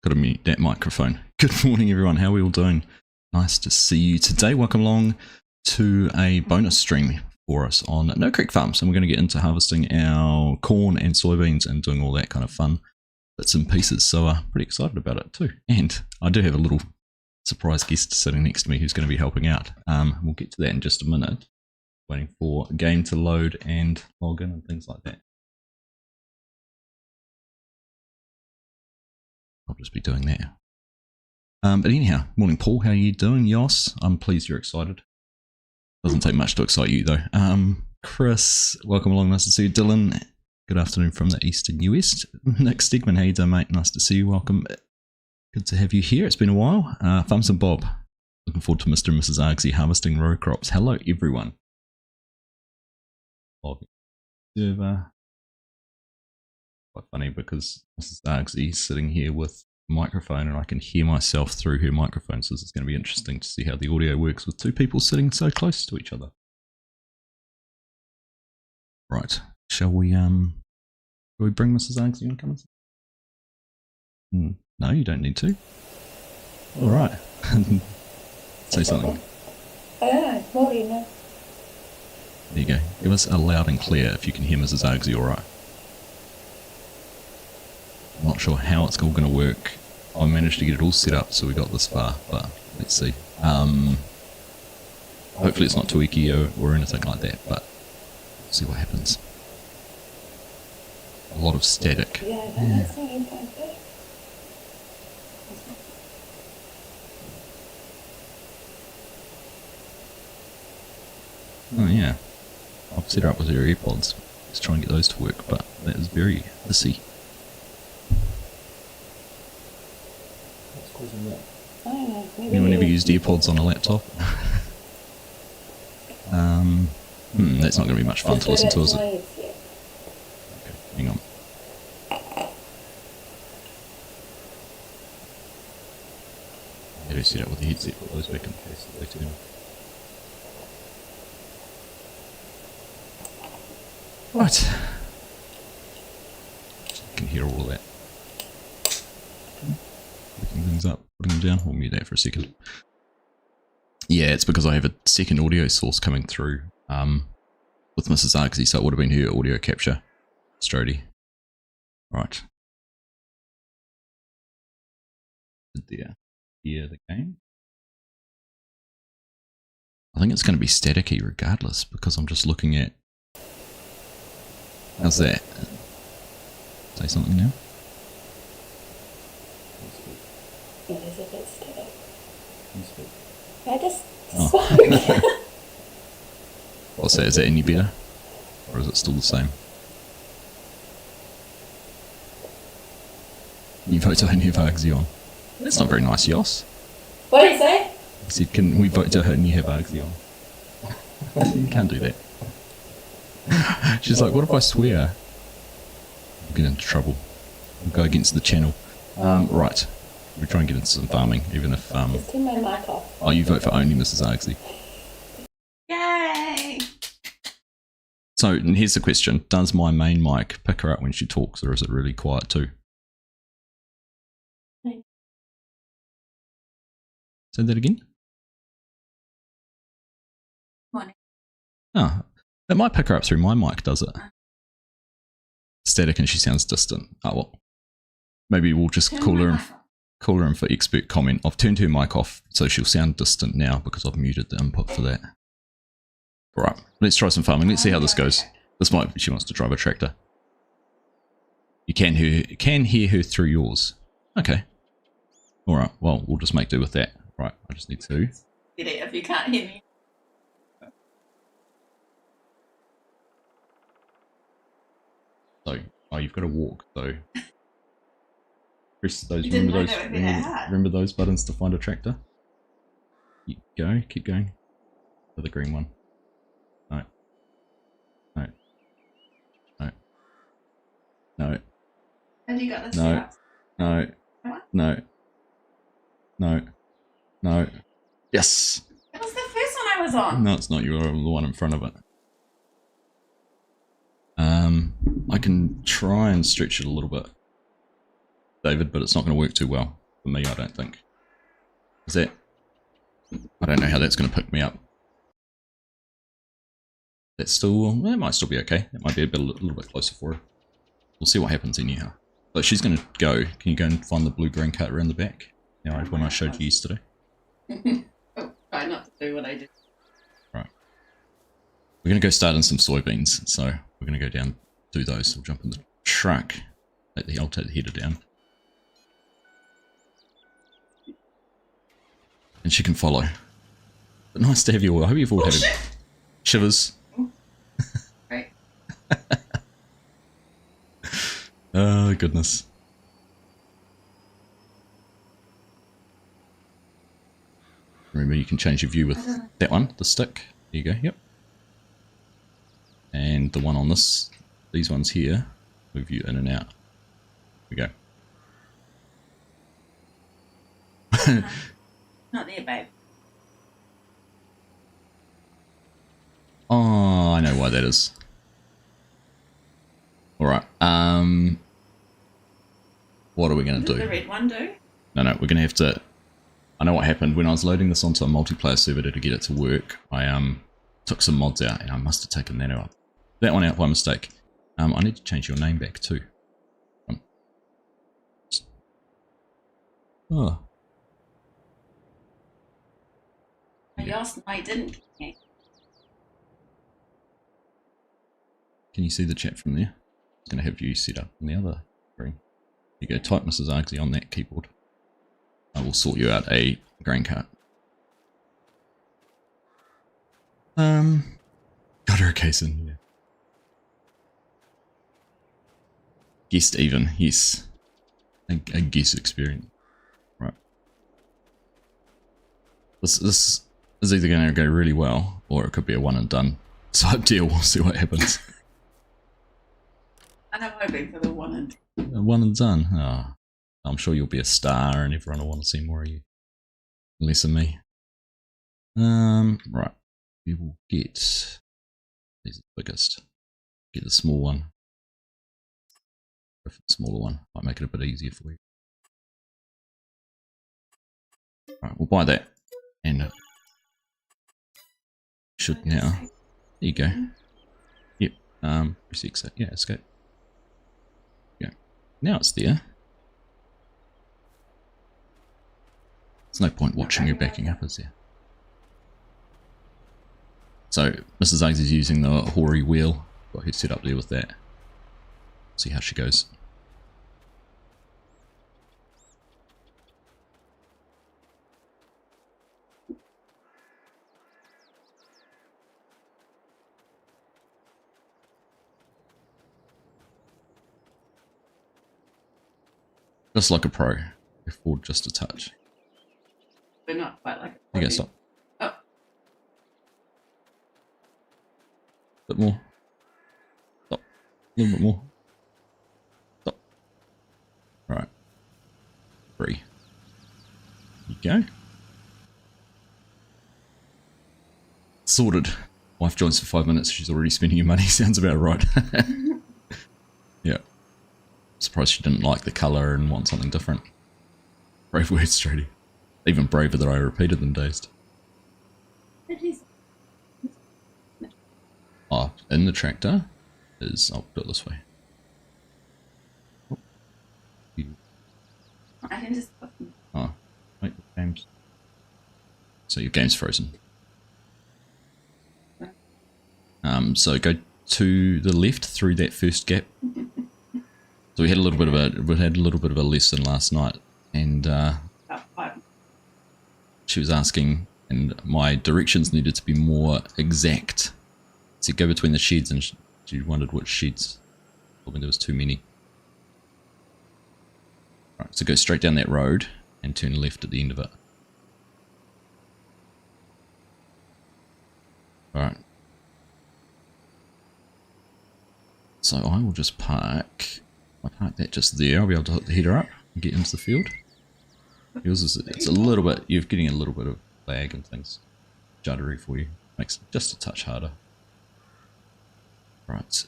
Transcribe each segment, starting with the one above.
Gotta mute that microphone. Good morning, everyone. How are we all doing? Nice to see you today. Welcome along to a bonus stream for us on No Creek Farms. And we're going to get into harvesting our corn and soybeans and doing all that kind of fun bits and pieces. So pretty excited about it too. And I do have a little surprise guest sitting next to me who's going to be helping out. We'll get to that in just a minute. Waiting for a game to load and log in and things like that. I'll just be doing that. But anyhow, morning Paul, how are you doing? Yos, I'm pleased you're excited. Doesn't take much to excite you though. Chris, welcome along, nice to see you. Dylan, good afternoon from the eastern US. Nick Stegman, how you doing mate? Nice to see you, welcome. Good to have you here, it's been a while. Thumbs and Bob, looking forward to Mr. and Mrs. Argsy harvesting row crops. Hello everyone. Server. Quite funny because Mrs. Argsy is sitting here with a microphone and I can hear myself through her microphone, so it's going to be interesting to see how the audio works with two people sitting so close to each other. Right, shall we bring Mrs. Argsy on? Come on. No, you don't need to. All right. Say something. I don't know, there you go. Give us a loud and clear if you can hear Mrs. Argsy all right. I'm not sure how it's all going to work. I managed to get it all set up so we got this far, but let's see. Hopefully it's not too icky or anything like that, but we'll see what happens. A lot of static. Yeah. Oh yeah. I've set her up with her AirPods. Let's try and get those to work, but that is very hissy. Anyone ever used AirPods on a laptop? That's not going to be much fun to listen to, is it? Okay, hang on. How do you set up with the headset? Put those back in case they turn. Right. You can hear all of that. Picking things up, putting them down. We'll mute that for a second. Yeah, it's because I have a second audio source coming through with Mrs. Argsy, so it would have been her audio capture. Strody. Right. There. Hear the game. I think it's going to be staticky regardless because I'm just looking at. How's that? Say something now. It is a bit static. I just spoke. What's that? Is that any better? Or is it still the same? You vote to have Argsy on. That's not very nice, Yos. What did you say? He said, can we vote to her and you have Argsy on? You can't do that. She's like, what if I swear? I'll get into trouble. We'll go against the channel. Right. We try and get into some farming, even if Just turn my mic off. Oh, you vote for only Mrs. Argsy. Yay! So and here's the question. Does my main mic pick her up when she talks, or is it really quiet too? Hey. Say that again? Morning. Oh, it might pick her up through my mic, does it? Static and she sounds distant. Oh well. Maybe we'll just call her in for expert comment. I've turned her mic off so she'll sound distant now because I've muted the input for that. Alright, let's try some farming. Let's see how this goes. This might, she wants to drive a tractor. You can hear her through yours. Okay. Alright, well, we'll just make do with that. Right, I just need to. If you can't hear me. So, oh, you've got to walk, so. Press those, remember those buttons to find a tractor? Keep going. For the green one. No. Have you got this? No. Yes! It was the first one I was on. No, it's not. You're the one in front of it. I can try and stretch it a little bit, David, but it's not going to work too well. for me, I don't think. Is that... I don't know how that's going to pick me up. That's still... That might still be okay. It might be a little bit closer for her. We'll see what happens anyhow. But she's going to go. Can you go and find the blue-green cut around the back? You know, when I showed you yesterday. Oh, try not to do what I did. Right. We're going to go start in some soybeans. So we're going to go down, do those. We'll jump in the truck. I'll take the header down. And she can follow. But nice to have you all. I hope you've all had shivers. Right. Oh, goodness. Remember, you can change your view with that one, the stick. There you go, yep. And the one on these ones here, move you in and out. There we go. Not there, babe. Oh, I know why that is. Alright, what are we going to do? The red one do? No, we're going to have to... I know what happened. When I was loading this onto a multiplayer server to get it to work, I took some mods out, and I must have taken that one out by mistake. I need to change your name back too. Oh. Yours, no, I didn't. Yeah. Can you see the chat from there? It's going to have you set up on the other screen. You go, type Mrs. Argsy on that keyboard. I will sort you out a grain cart. Got her a case in, yeah. Guessed even, yes. A guess experience. Right. This is either going to go really well, or it could be a one and done type deal. We'll see what happens. And I'm hoping for the one and done. A one and done. Oh, I'm sure you'll be a star and everyone will want to see more of you. Less of me. Right. We will get these are the biggest. Get the small one. Go for the smaller one. Might make it a bit easier for you. Right, we'll buy that. And should now. There you go. Yep. Press exit. Yeah, escape. Yeah. Now it's there. There's no point watching you backing up, is there? So, Mrs. Argsy is using the hoary wheel. Got her set up there with that. See how she goes. Just like a pro. Go forward just a touch. We're not quite like Okay, stop. Oh. Bit more. Stop. A little bit more. Stop. Right. 3. There you go. Sorted. Wife joins for 5 minutes. She's already spending your money. Sounds about right. Yeah. Surprised she didn't like the colour and want something different. Brave words, Strady. Even braver that I repeated than dazed. Oh, in the tractor is... I'll put it this way. I can just... Oh, wait, the game's... So your game's frozen. So go to the left through that first gap. So we had a little bit of a lesson last night, and she was asking, and my directions needed to be more exact. So go between the sheds, and she wondered which sheds. Told me there was too many. Right, so go straight down that road and turn left at the end of it. Alright. So I will just park. I park that just there. I'll be able to hook the header up and get into the field. Yours is, it's a little bit, you're getting a little bit of lag and things. Juddery for you. Makes it just a touch harder. Right.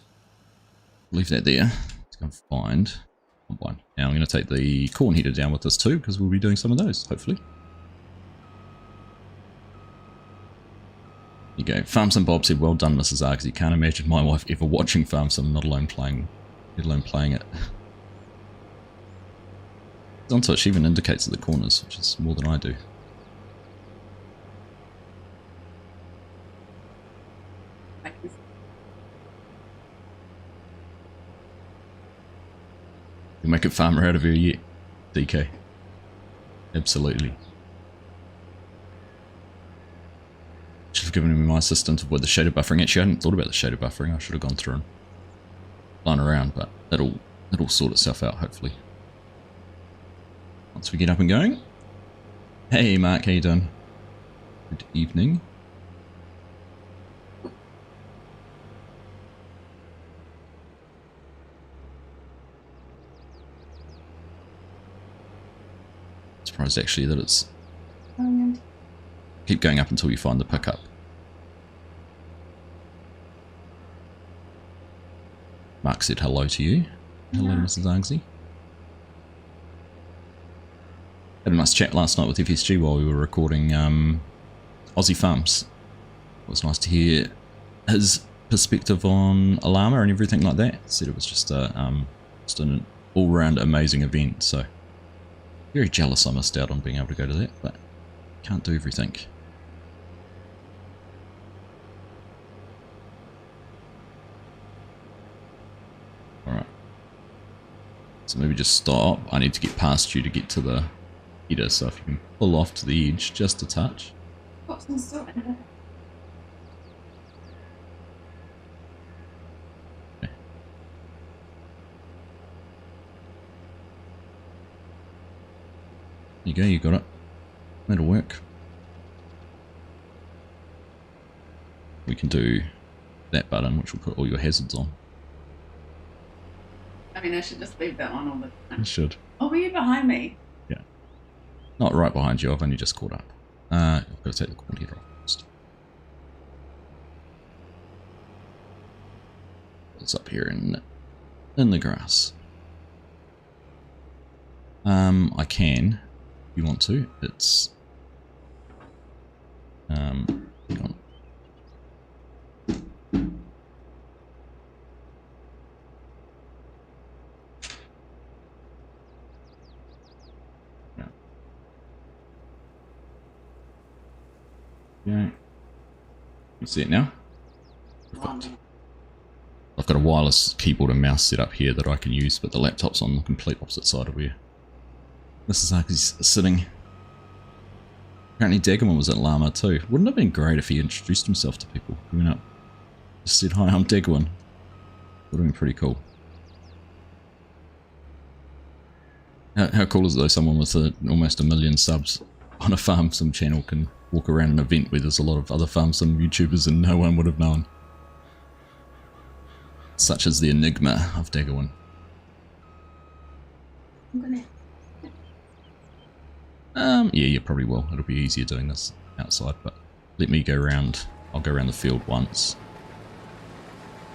Leave that there. Let's go and find combine. Now I'm going to take the corn heater down with us too, because we'll be doing some of those, hopefully. There you go. Farm Sim Bob said, well done, Mrs. Argsy. Can't imagine my wife ever watching Farm Sim, let alone playing it. Onto it, she even indicates at the corners, which is more than I do. You make a farmer out of her yet, DK. Absolutely. Should have given me my assistant with the shader buffering. Actually, I hadn't thought about the shader buffering. I should have gone through and flown around, but it'll sort itself out, hopefully. Once we get up and going. Hey Mark, how you doing? Good evening. Surprised actually that it's... Keep going up until you find the pickup. Mark said hello to you. Hello, Mrs. Argsy. Had a nice chat last night with FSG while we were recording Aussie Farms. It was nice to hear his perspective on Alama and everything like that. Said it was just an all-round amazing event, so very jealous I missed out on being able to go to that, but can't do everything. Alright. So maybe just stop. I need to get past you to get to the heater, so if you can pull off to the edge just a touch. Okay. There you go, you got it. That'll work. We can do that button, which will put all your hazards on. I mean, I should just leave that on all the time. You should. Oh, were you behind me? Yeah. Not right behind you, I've only just caught up. I've got to take the corn heater off first. It's up here in the grass. I can, if you want to. It's hang on. Yeah. You see it now? Perfect. I've got a wireless keyboard and mouse set up here that I can use, but the laptop's on the complete opposite side of where Mrs. Argy's sitting. Apparently Daggerman was at Llama too. Wouldn't it have been great if he introduced himself to people? He went up, just said, hi, I'm Daggerman. Would have been pretty cool. How cool is it though, someone with almost 1 million subs on a Farm Sim channel can walk around an event where there's a lot of other Farm Sim YouTubers and no one would have known. Such as the enigma of Daggerman. Yeah, you probably will. It'll be easier doing this outside, but let me go around. I'll go around the field once.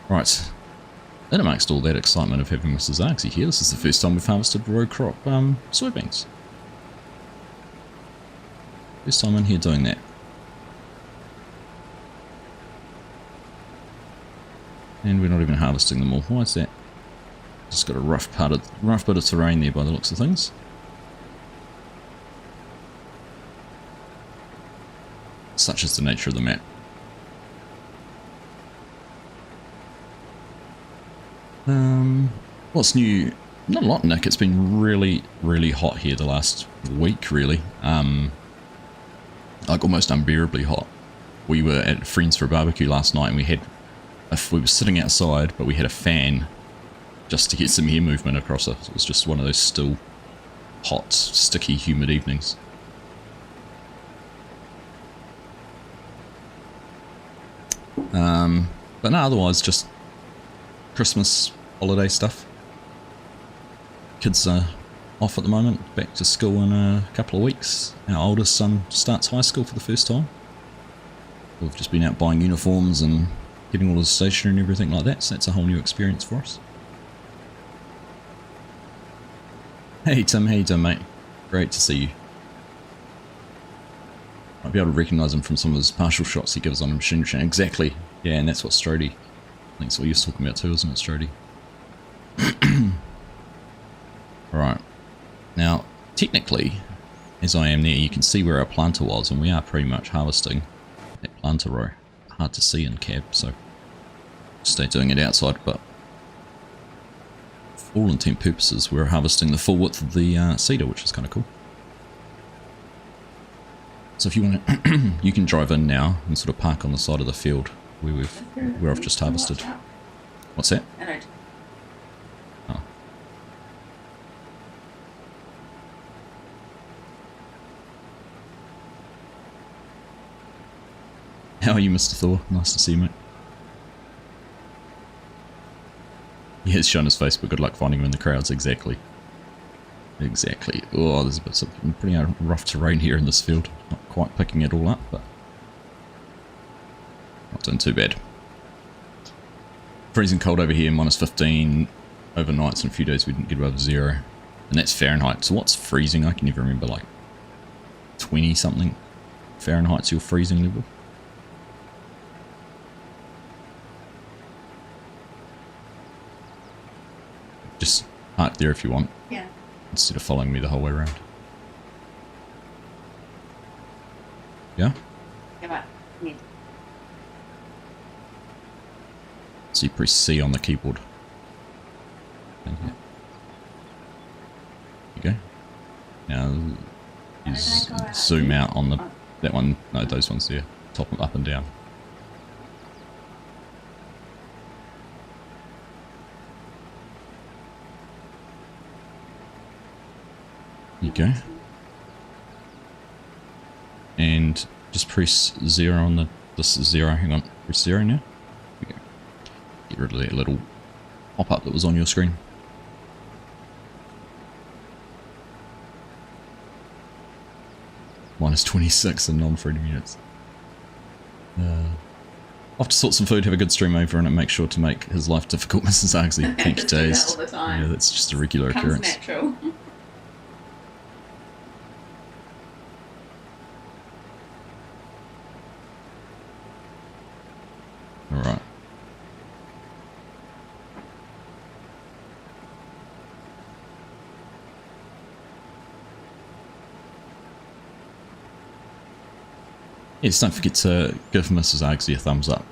Right. Then amongst all that excitement of having Mrs. Argsy here, this is the first time we've harvested row crop soybeans. First time in here doing that. And we're not even harvesting them all. Why is that? Just got a rough bit of terrain there by the looks of things. Such is the nature of the map. What's new? Not a lot, Nick. It's been really, really hot here the last week, really. Like almost unbearably hot. We were at Friends for a Barbecue last night and we were sitting outside, but we had a fan just to get some air movement across us. It was just one of those still hot, sticky, humid evenings. But no, otherwise just Christmas holiday stuff. Kids are off at the moment, back to school in a couple of weeks. Our oldest son starts high school for the first time. We've just been out buying uniforms and getting all the stationery and everything like that, so that's a whole new experience for us. Hey Tim, how you doing, mate? Great to see you. Might be able to recognise him from some of his partial shots he gives on a machine machine. Exactly. Yeah, and that's what Strody. I think that's what he was talking about too, isn't it, Strody? Alright. Now, technically, as I am there, you can see where our planter was, and we are pretty much harvesting that planter row. Hard to see in cab, so stay doing it outside, but for all intent purposes, we're harvesting the full width of the cedar, which is kind of cool. So if you want to, you can drive in now and sort of park on the side of the field where I've just harvested. What's that? Oh. How are you, Mr. Thor? Nice to see you, mate. He has shown his face, but good luck finding him in the crowds. Exactly. Exactly. Oh, there's a bit of pretty rough terrain here in this field. Not quite picking it all up, but not doing too bad. Freezing cold over here, minus 15 overnights, and a few days we didn't get above 0. And that's Fahrenheit. So what's freezing? I can never remember, like 20 something Fahrenheit's your freezing level. Just park there if you want. Yeah. Instead of following me the whole way around. Yeah? Yeah, but So you press C on the keyboard. There you go. Now you zoom out on the that one. No, those ones there. Top up and down. There you go. And just press 0 on the this is 0. Hang on, press 0 now. There we go. Get rid of that little pop-up that was on your screen. Minus 26 in non-freedom units. I'll have to sort some food, have a good stream over, and make sure to make his life difficult, Mrs. Argsy. Thank you, Days. Yeah, that's just a regular occurrence. Natural. Alright. Yeah, just don't forget to give Mrs. Argsy a thumbs up.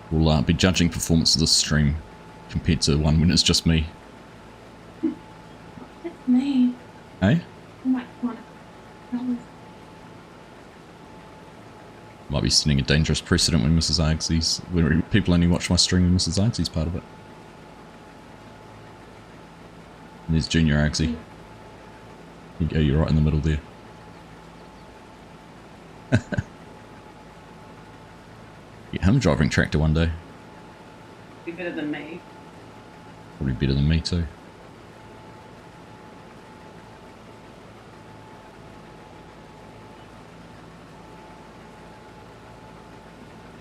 We'll be judging performance of this stream compared to one when it's just me. It's me. Hey? Oh my god. Might be setting a dangerous precedent when Mrs. Argsy's... when people only watch my stream when Mrs. Argsy's part of it. And there's Junior Argsy. There you go, you're right in the middle there. Get him driving tractor one day. Be better than me. Probably better than me too.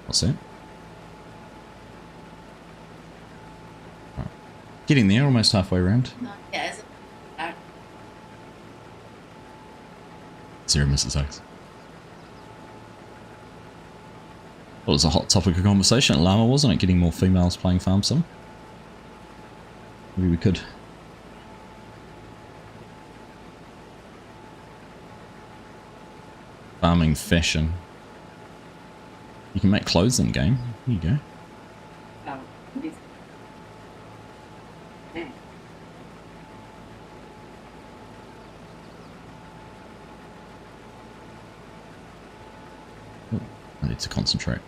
What's that? Right. Getting there, almost halfway around. No, yeah, is it? Zero Mrs. X. Well, it was a hot topic of conversation at Llama, wasn't it? Getting more females playing Farm Sim. Maybe we could. Farming fashion. You can make clothes in game. There you go. Oh, this. Yeah. Oh, I need to concentrate.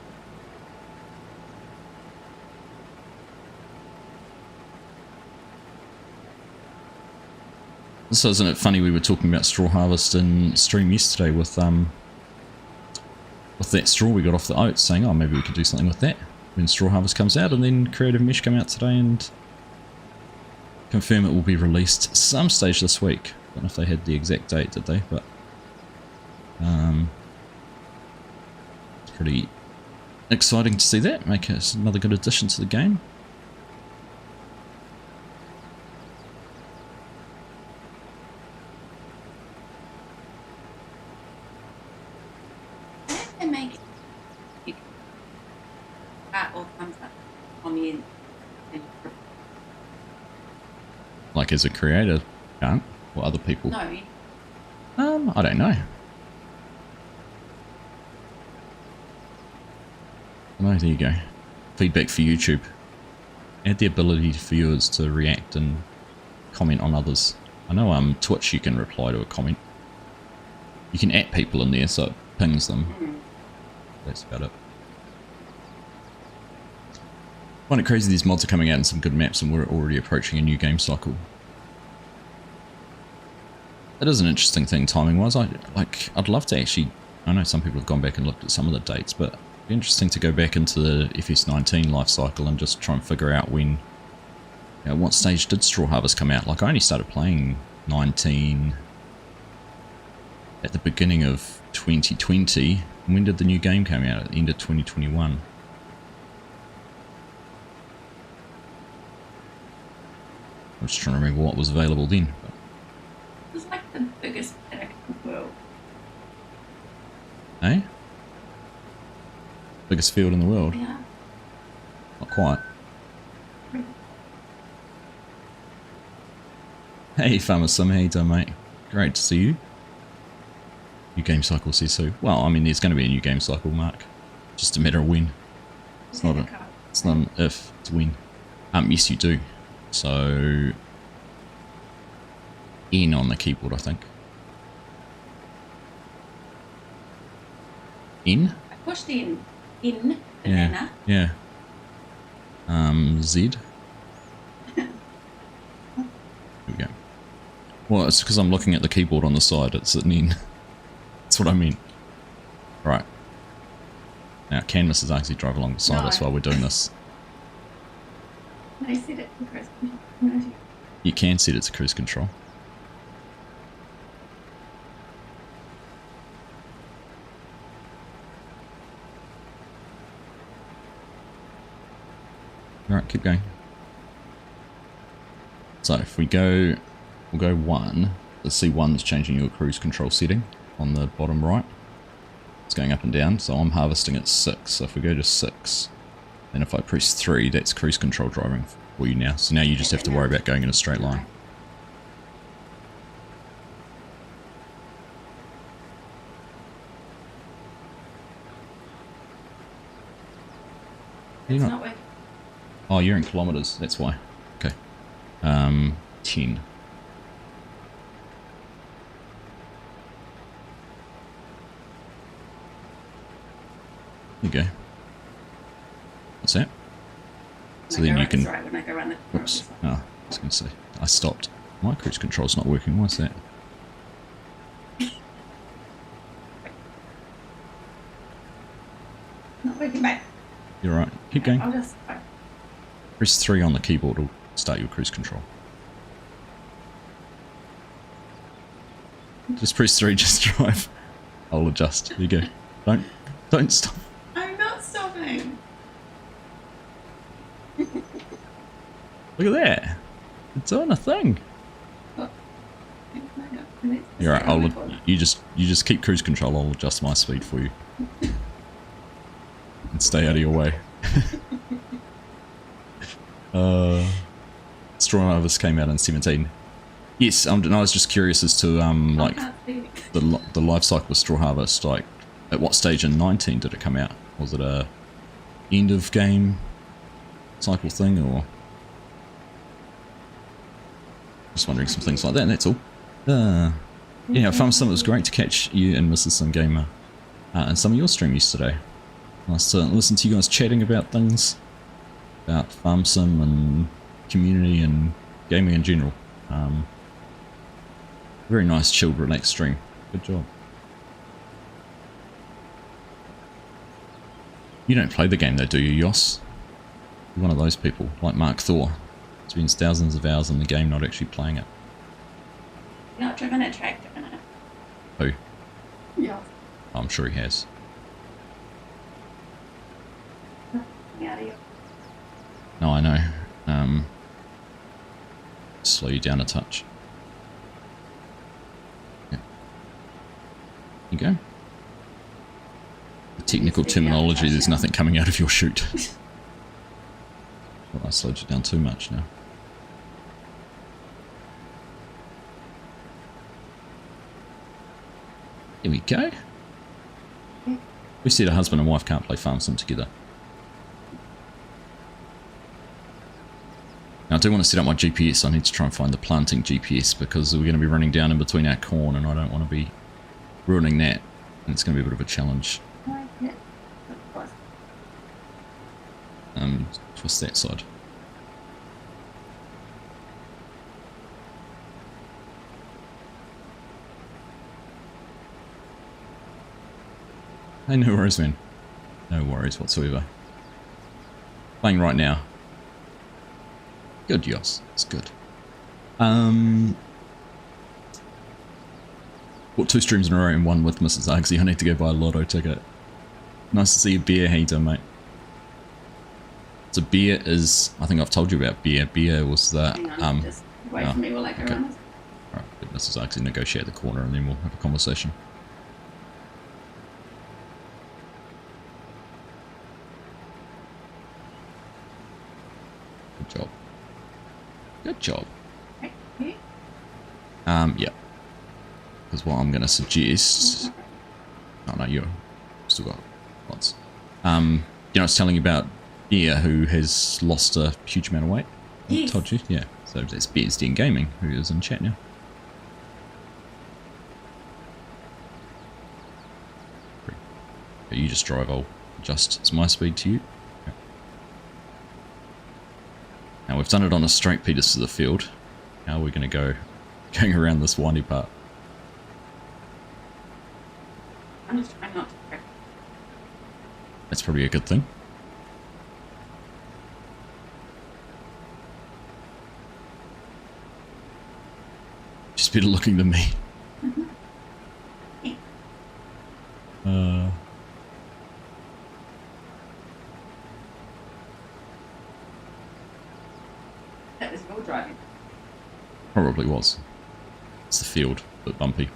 So isn't it funny we were talking about straw harvest in stream yesterday with that straw we got off the oats, saying, oh, maybe we could do something with that when straw harvest comes out, and then Creative Mesh come out today and confirm it will be released some stage this week. I don't know if they had the exact date, did they? But it's pretty exciting to see that. Make it another good addition to the game. make it, you can that or thumbs up on the end. Like as a creator, can't? Or other people? No, I don't know. No, there you go. Feedback for YouTube. Add the ability for viewers to react and comment on others. I know Twitch you can reply to a comment. You can at people in there so it pings them. That's about it. I find it crazy these mods are coming out in some good maps and we're already approaching a new game cycle. It is an interesting thing timing wise. I'd love to actually, I know some people have gone back and looked at some of the dates, but it'd be interesting to go back into the FS19 life cycle and just try and figure out when, what stage did Straw Harvest come out? Like I only started playing 19 at the beginning of 2020. When did the new game come out? At the end of 2021. I'm just trying to remember what was available then. it was like the biggest paddock in the world. Eh? Biggest field in the world? Yeah. Not quite. Hey Farmer Sim, how you doing mate? Great to see you. New game cycle says so. Well, I mean there's going to be a new game cycle, Mark. Just a matter of when. It's not an if, it's when. Yes you do. So N on the keyboard I think. N? I pushed the in banana. Yeah. Z. Here we go. Well, it's because I'm looking at the keyboard on the side. It's an N. That's what I mean. Right. Now, can Mrs. Argsy drive along beside us while we're doing this? I said it to Chris. No. You can set it to cruise control. Alright, keep going. So if we go, we'll go 1. The C1 is changing your cruise control setting on the bottom right. It's going up and down, so I'm harvesting at 6. So if we go to 6, then if I press 3, that's cruise control driving for you now. So now you just have to worry about going in a straight line. It's not working. Oh, you're in kilometers, that's why. Okay. 10. There you go. What's that? So then you can... Right when I go around the Oops. Oh, I was going to say. I stopped. My cruise control's not working. Why is that? Not working back. You're right. Keep going. I'll just... Press 3 on the keyboard will start your cruise control. Just press 3, just drive. I'll adjust. There you go. Don't stop. I'm not stopping. Look at that. It's doing a thing. You're right. You just keep cruise control. I'll adjust my speed for you. And stay out of your way. Straw Harvest came out in 17. Yes, I was just curious as to like the life cycle of Straw Harvest. Like, at what stage in 19 did it come out? Was it a end of game cycle thing, or just wondering some things like that? And that's all. Yeah, Farm Sim, it was great to catch you and Mrs. Sim Gamer and some of your stream yesterday. Nice to listen to you guys chatting about things, about Farm Sim and community and gaming in general. Very nice, chilled, relaxed stream. Good job. You don't play the game though, do you, Yoss? You're one of those people, like Mark Thor. Spends thousands of hours in the game not actually playing it. Not driven a tractor in it. Who? Yeah. I'm sure he has. No, I know. Slow you down a touch. Yeah. There you go. The technical terminology, there's nothing coming out of your chute. Well, I slowed you down too much now. Here we go. We said a husband and wife can't play farm sim together. Now I do want to set up my GPS. I need to try and find the planting GPS because we're going to be running down in between our corn and I don't want to be ruining that. And it's going to be a bit of a challenge. Twist that side. Hey, no worries, man. No worries whatsoever. Playing right now. Good, Yos. It's good. Bought 2 streams in a row and one with Mrs. Argsy. I need to go buy a lotto ticket. Nice to see you, Beer. How you doing, mate? So Beer is... I think I've told you about Beer. Beer was the... Hang on, just wait for me while I go okay. around this. Alright, let Mrs. Argsy negotiate the corner and then we'll have a conversation. Good job. Good job. Okay. Yeah. Because what I'm going to suggest... Oh no, you've still got lots. You know, I was telling you about Beer, who has lost a huge amount of weight. Yes. I told you, yeah. So that's Beer's Den Gaming, who is in chat now. You just drive, I'll adjust my speed to you. Okay. Now we've done it on a straight Peters to the field. How are we going to go going around this windy part? I'm just trying not to crack. That's probably a good thing. She's better looking than me. That was your driving. Probably was. It's the field, a bit bumpy.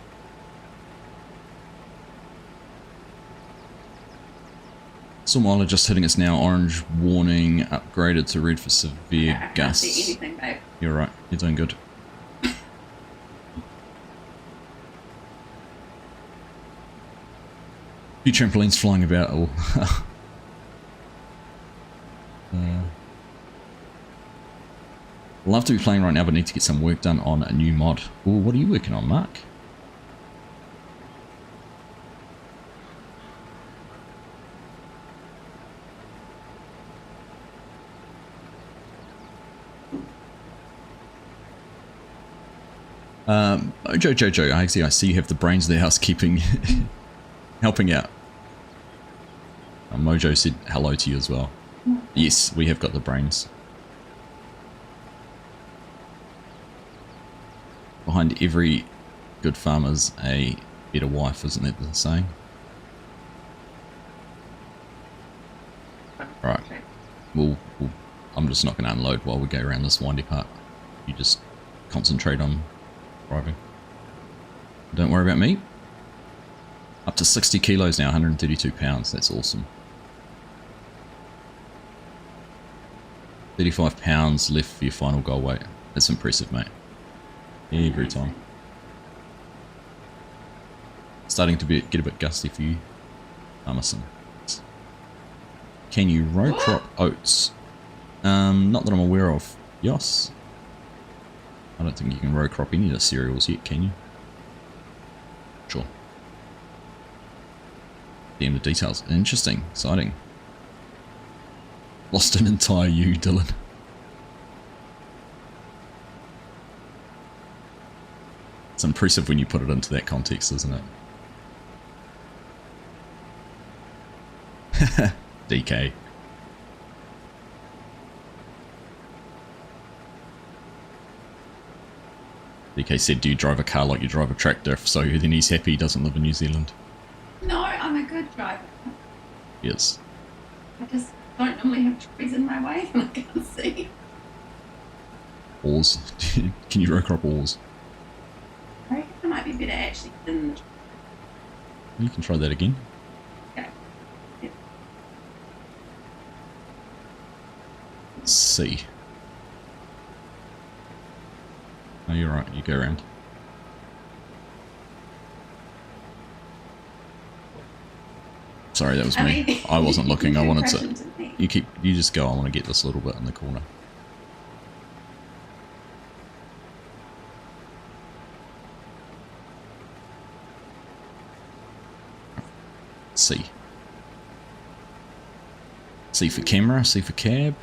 Stormweiler just hitting us now. Orange warning upgraded to red for severe I can't gusts. see anything, babe. You're right. You're doing good. Few trampolines flying about. Oh. Love to be playing right now, but need to get some work done on a new mod. Oh, what are you working on, Mark? Jojo, I see you have the brains of the housekeeping helping out. Mojo said hello to you as well. Yes, we have got the brains. Behind every good farmer's a better wife, isn't that the saying? Right. I'm just not going to unload while we go around this windy part. You just concentrate on driving. Don't worry about me. Up to 60 kilos now, 132 pounds. That's awesome. 35 pounds left for your final goal weight. That's impressive, mate. Every time. Starting to get a bit gusty for you, Emerson. Can you row crop oats? Not that I'm aware of. Yes. I don't think you can row crop any of the cereals yet, can you? Sure. Damn the details. Interesting. Exciting. Lost an entire you, Dylan. It's impressive when you put it into that context, isn't it? DK. DK said, do you drive a car like you drive a tractor? So then he's happy he doesn't live in New Zealand. No, I'm a good driver. Yes. I just don't normally have trees in my way and I can't see. Oars. Can you row crop oars? I reckon it might be better actually than the... You can try that again. Okay. C. Oh, you're right. You go around. Sorry, that was me. I wasn't looking. I wanted to. You just go. I want to get this little bit in the corner. C. C for camera. C for cab.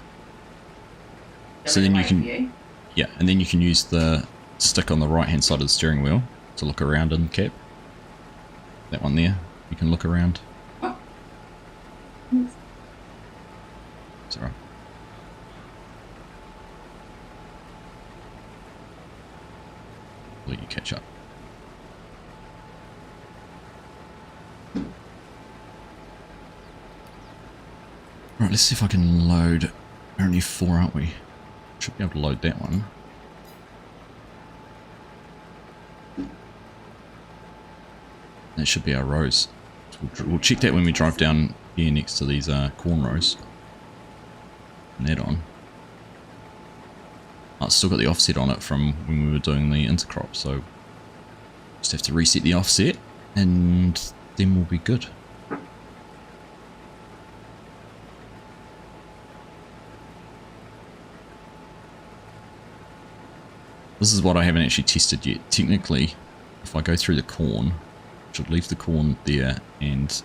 So then you can. Yeah, and then you can use the stick on the right hand side of the steering wheel to look around in the cab. That one there. You can look around. It's alright. Let you catch up. Right, let's see if I can load. We're only 4, aren't we? Should be able to load that one. That should be our rows. So we'll check that when we drive down here next to these corn rows. And that on. Oh, it's still got the offset on it from when we were doing the intercrop, so just have to reset the offset and then we'll be good. This is what I haven't actually tested yet. Technically, if I go through the corn, I should leave the corn there and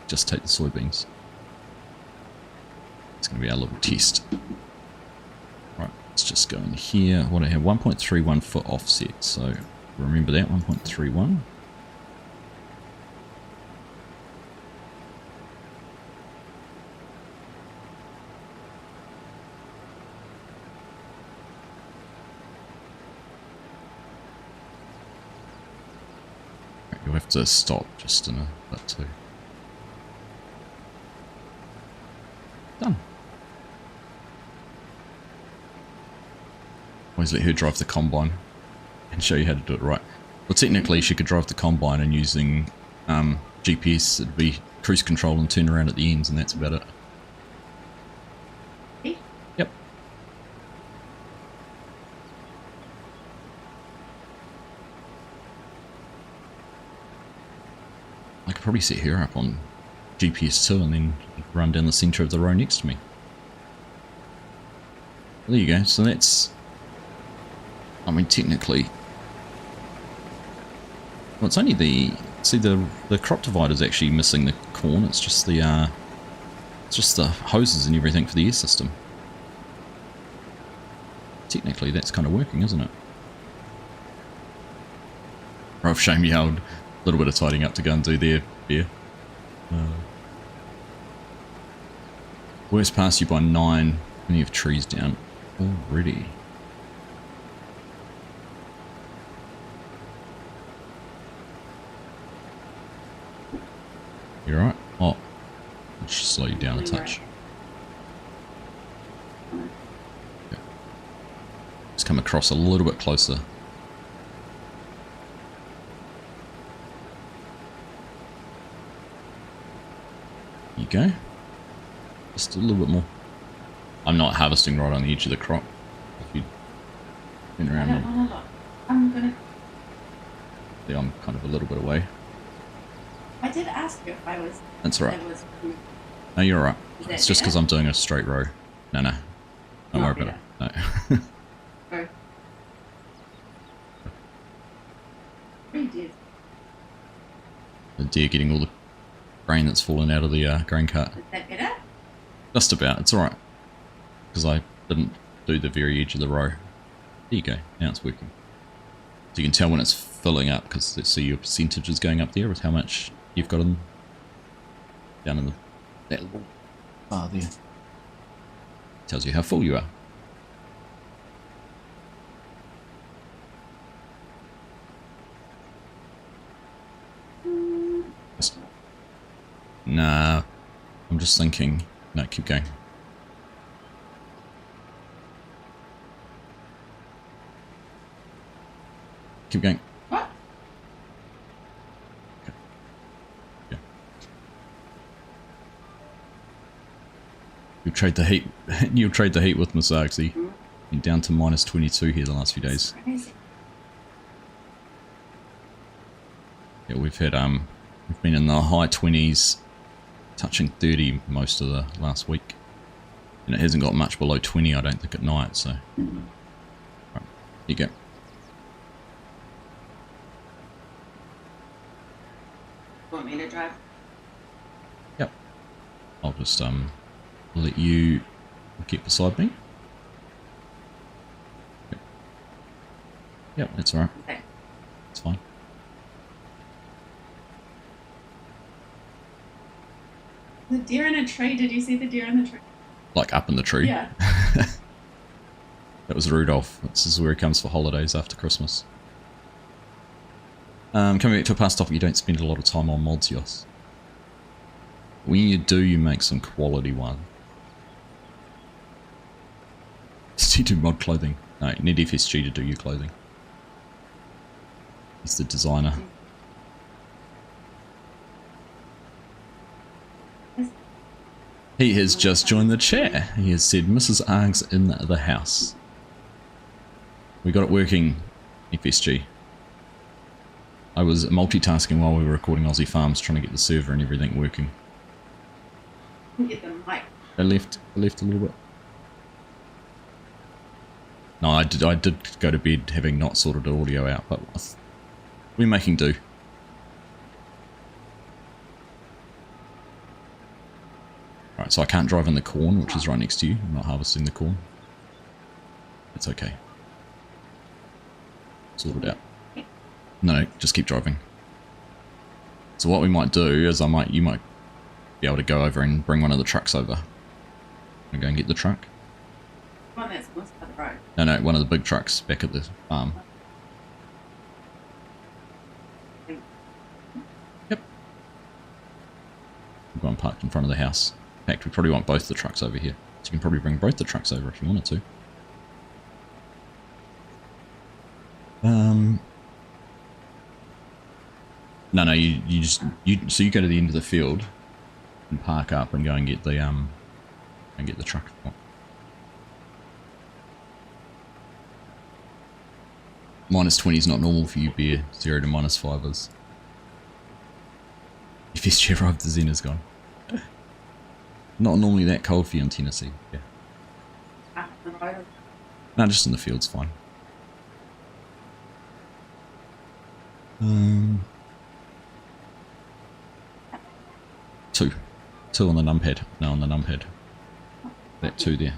just take the soybeans. It's going to be our little test. Right, let's just go in here. What I have, 1.31 foot offset, so remember that, 1.31. You'll have to stop just in a bit too. Done. Always let her drive the combine and show you how to do it right. Well, technically she could drive the combine and using GPS, it'd be cruise control and turn around at the ends, and that's about it. Yep. I could probably set her up on GPS too and then run down the centre of the row next to me. There you go, so that's, I mean technically, well it's only the, see the crop divider's actually missing the corn, it's just the hoses and everything for the air system. Technically that's kind of working, isn't it? Rough shame you held a little bit of tidying up to go and do there, Bear. Worst past you by 9, plenty of trees down already. You alright? Oh, let's just slow you down a touch. Okay. Just come across a little bit closer. There you go. Just a little bit more. I'm not harvesting right on the edge of the crop. If you turn around, I don't want to look. I'm gonna. Yeah, I'm kind of a little bit away. I did ask you if I was. That's all right. Was, No, you're all right. It's just because I'm doing a straight row. No, no. Don't worry about it. No. Oh. Pretty dear. The deer getting all the grain that's fallen out of the grain cart. Is that better? Just about. It's all right. Because I didn't do the very edge of the row. There you go. Now it's working. So you can tell when it's filling up because let's see your percentage is going up there with how much you've got in down in that little bar there. Tells you how full you are. Nah, I'm just thinking. No, keep going. Keep going. What? Okay. Yeah. You'll trade the heat. You'll trade the heat with Miss Argsy. Mm. Been down to -22 here the last few days. Crazy. Yeah, we've been in the high 20s, touching 30 most of the last week, and it hasn't got much below 20, I don't think, at night. So, right, here you go. Want me to drive? Yep. I'll just let you get beside me. Yep, that's alright. Okay. It's fine. The deer in a tree. Did you see the deer in the tree? Like up in the tree. Yeah. That was Rudolph. This is where he comes for holidays after Christmas. Coming back to a past topic, you don't spend a lot of time on mods, Yos. When you do, you make some quality one. Did you do mod clothing? No, you need FSG to do your clothing. He's the designer. He has just joined the chat. He has said, Mrs. Args in the house. We got it working, FSG. I was multitasking while we were recording Aussie Farms, trying to get the server and everything working. Get the mic. I left a little bit. No, I did go to bed having not sorted the audio out, but we're making do. Right, so I can't drive in the corn, which is right next to you. I'm not harvesting the corn. It's okay. Sort it out. No, just keep driving. So what we might do is you might be able to go over and bring one of the trucks over. And go and get the truck. One that's most of the road. No, one of the big trucks back at the farm. Yep. We've got one parked in front of the house. In fact, we probably want both the trucks over here. So you can probably bring both the trucks over if you wanted to. No, so you go to the end of the field and park up and go and get the truck. -20 is not normal for you, Bear. 0 to -5 is. If his chair arrived, the Zen is gone. Not normally that cold for you in Tennessee. Yeah. No, just in the field's fine. Two on the numpad. No, on the numpad. That 2 there.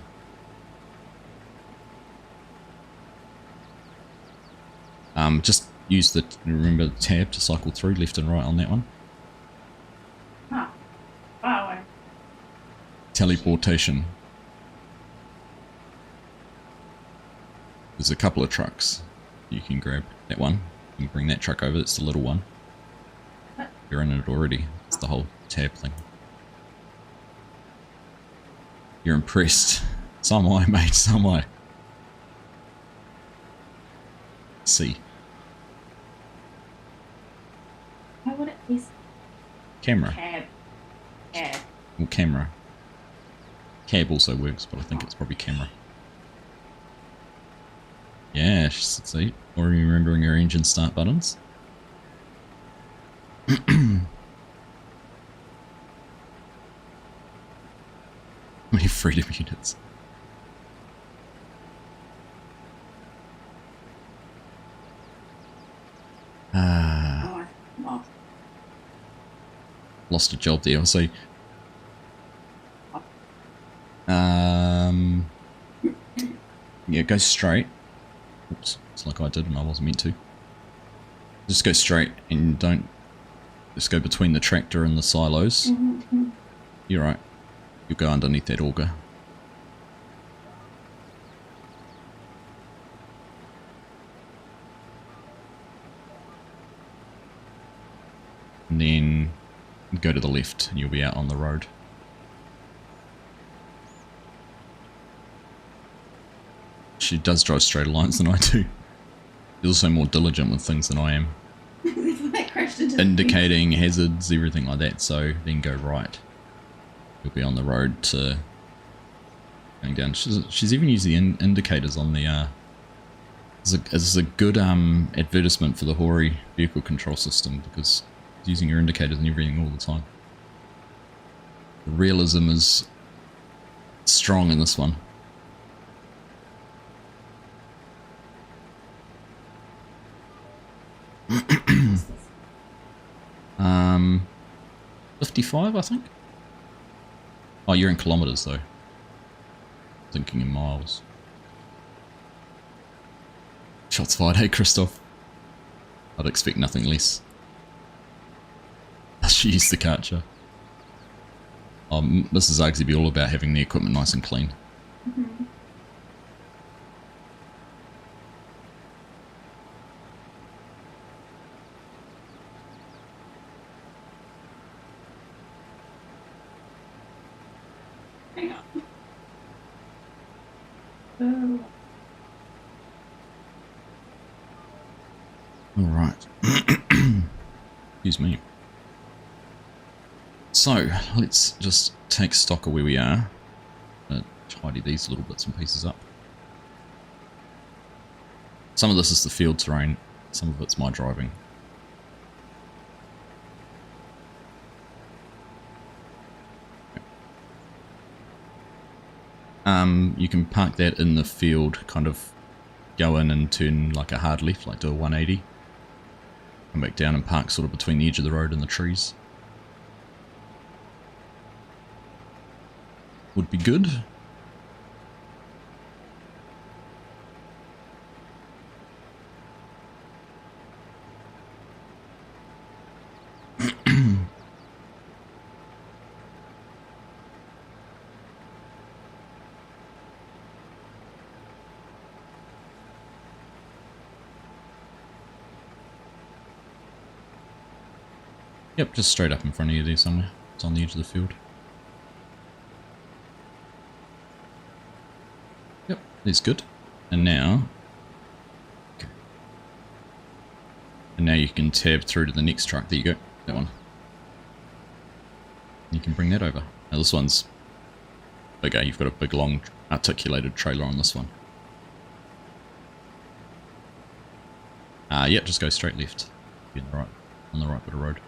Just remember the tab to cycle through left and right on that one. Huh. Wow. Teleportation. There's a couple of trucks you can grab. That one, you can bring that truck over, it's the little one. You're in it already. It's the whole tab thing. You're impressed. So am I, mate, so am I. See. How would it be? Camera. Cab. Well, camera. Cab also works, but I think it's probably camera. Yeah, see? Or remembering your engine start buttons. How many freedom units? Lost a job there. So, yeah, go straight. Oops, it's like I did and I wasn't meant to. Just go straight and don't just go between the tractor and the silos. Mm-hmm. You're right. You'll go underneath that auger. And then go to the left and you'll be out on the road. She does drive straighter lines than I do. She's also more diligent with things than I am. Indicating hazards, everything like that, so then go right. You'll be on the road to going down. She's even used the indicators on the. It's a good advertisement for the Hori vehicle control system because it's using your indicators and everything all the time. The realism is strong in this one. 55, I think. Oh, you're in kilometers though. Thinking in miles. Shots fired, hey Christoph. I'd expect nothing less. She used the catcher. Mrs. Argsy be all about having the equipment nice and clean. Mm-hmm. Hang on. Oh. Alright. Excuse me. So, let's just take stock of where we are. Tidy these little bits and pieces up. Some of this is the field terrain, some of it's my driving. You can park that in the field, kind of go in and turn like a hard left, like do a 180. Come back down and park sort of between the edge of the road and the trees. Would be good. Yep, just straight up in front of you there somewhere. It's on the edge of the field. Yep, that's good. And now... Okay. And now you can tab through to the next truck. There you go. That one. You can bring that over. Now this one's bigger. You've got a big, long, articulated trailer on this one. Yep, just go straight left. Be on the right bit of road.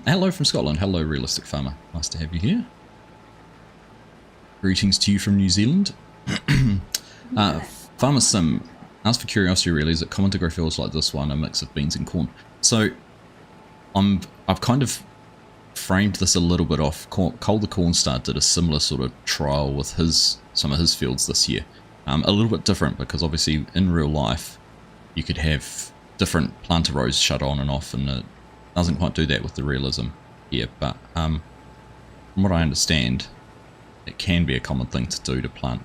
Hello from Scotland. Hello, Realistic Farmer. Nice to have you here. Greetings to you from New Zealand. Farmer Sim, ask for curiosity really, is it common to grow fields like this one, a mix of beans and corn? So, I've kind of framed this a little bit off. Cole the Cornstar did a similar sort of trial with some of his fields this year. A little bit different because obviously in real life you could have different planter rows shut on and off, and it doesn't quite do that with the realism here, but from what I understand, it can be a common thing to do to plant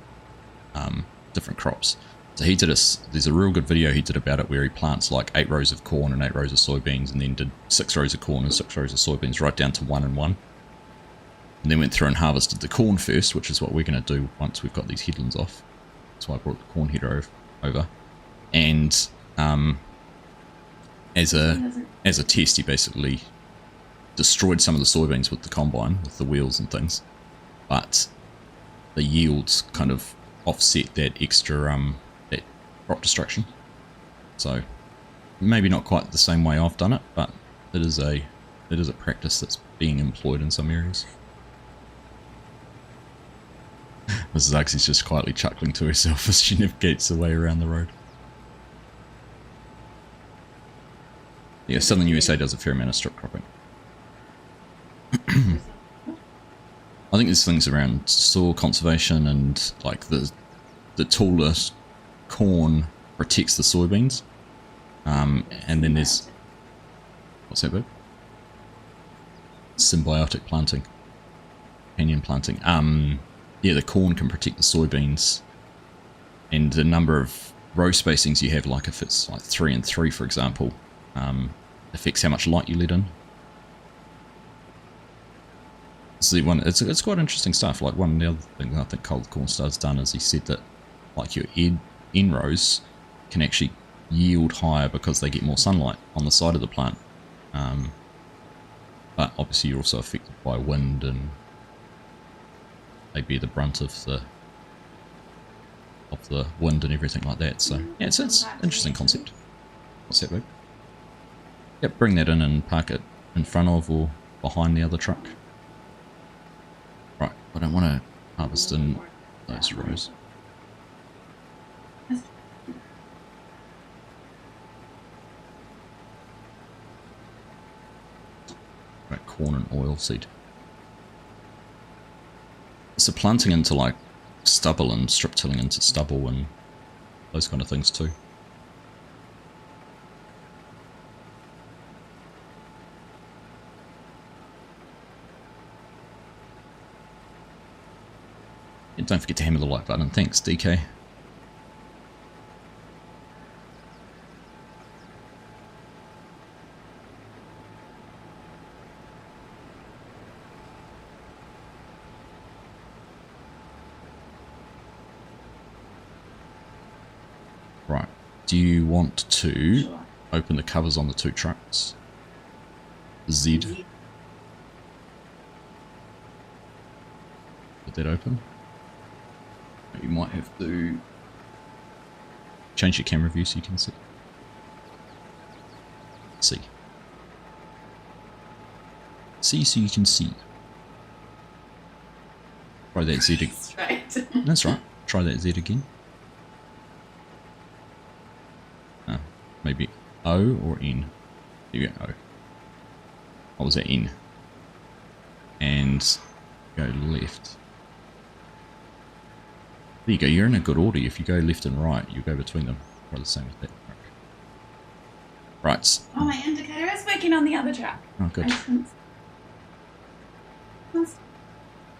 different crops. So he did there's a real good video he did about it where he plants like 8 rows of corn and 8 rows of soybeans, and then did 6 rows of corn and 6 rows of soybeans right down to 1 and 1. And then went through and harvested the corn first, which is what we're going to do once we've got these headlands off. That's why I brought the corn header over. And as a test, he basically destroyed some of the soybeans with the combine, with the wheels and things, but the yields kind of offset that extra that crop destruction. So maybe not quite the same way I've done it, but it is a practice that's being employed in some areas. Mrs. Argsy's just quietly chuckling to herself as she navigates her way around the road. Yeah, Southern USA does a fair amount of strip cropping. I think there's things around soil conservation and like the taller corn protects the soybeans. And then there's... What's that, babe? Symbiotic planting. Companion planting. Yeah, the corn can protect the soybeans. And the number of row spacings you have, like if it's like 3 and 3, for example, affects how much light you let in. So it's quite interesting stuff. Like one of the other things I think Cole the Cornstar's done is he said that like your end rows can actually yield higher because they get more sunlight on the side of the plant. But obviously you're also affected by wind and they bear the brunt of the wind and everything like that. So yeah, it's an interesting concept. What's that, babe? Yep, bring that in and park it in front of or behind the other truck. Right, I don't want to harvest in those rows. Right, corn and oilseed. So planting into like stubble and strip tilling into stubble and those kind of things too. And don't forget to hammer the like button. Thanks, DK. Right. Do you want to open the covers on the two trucks? Z. Did that open? You might have to change your camera view so you can see. See so you can see. Try that Z again. That's right. Try that Z again. Maybe O or N. There you go, O. What was that, N? And go left. There you go, you're in a good order. If you go left and right, you go between them. Or the same as that. Right. Oh, my indicator is working on the other track. Oh, good.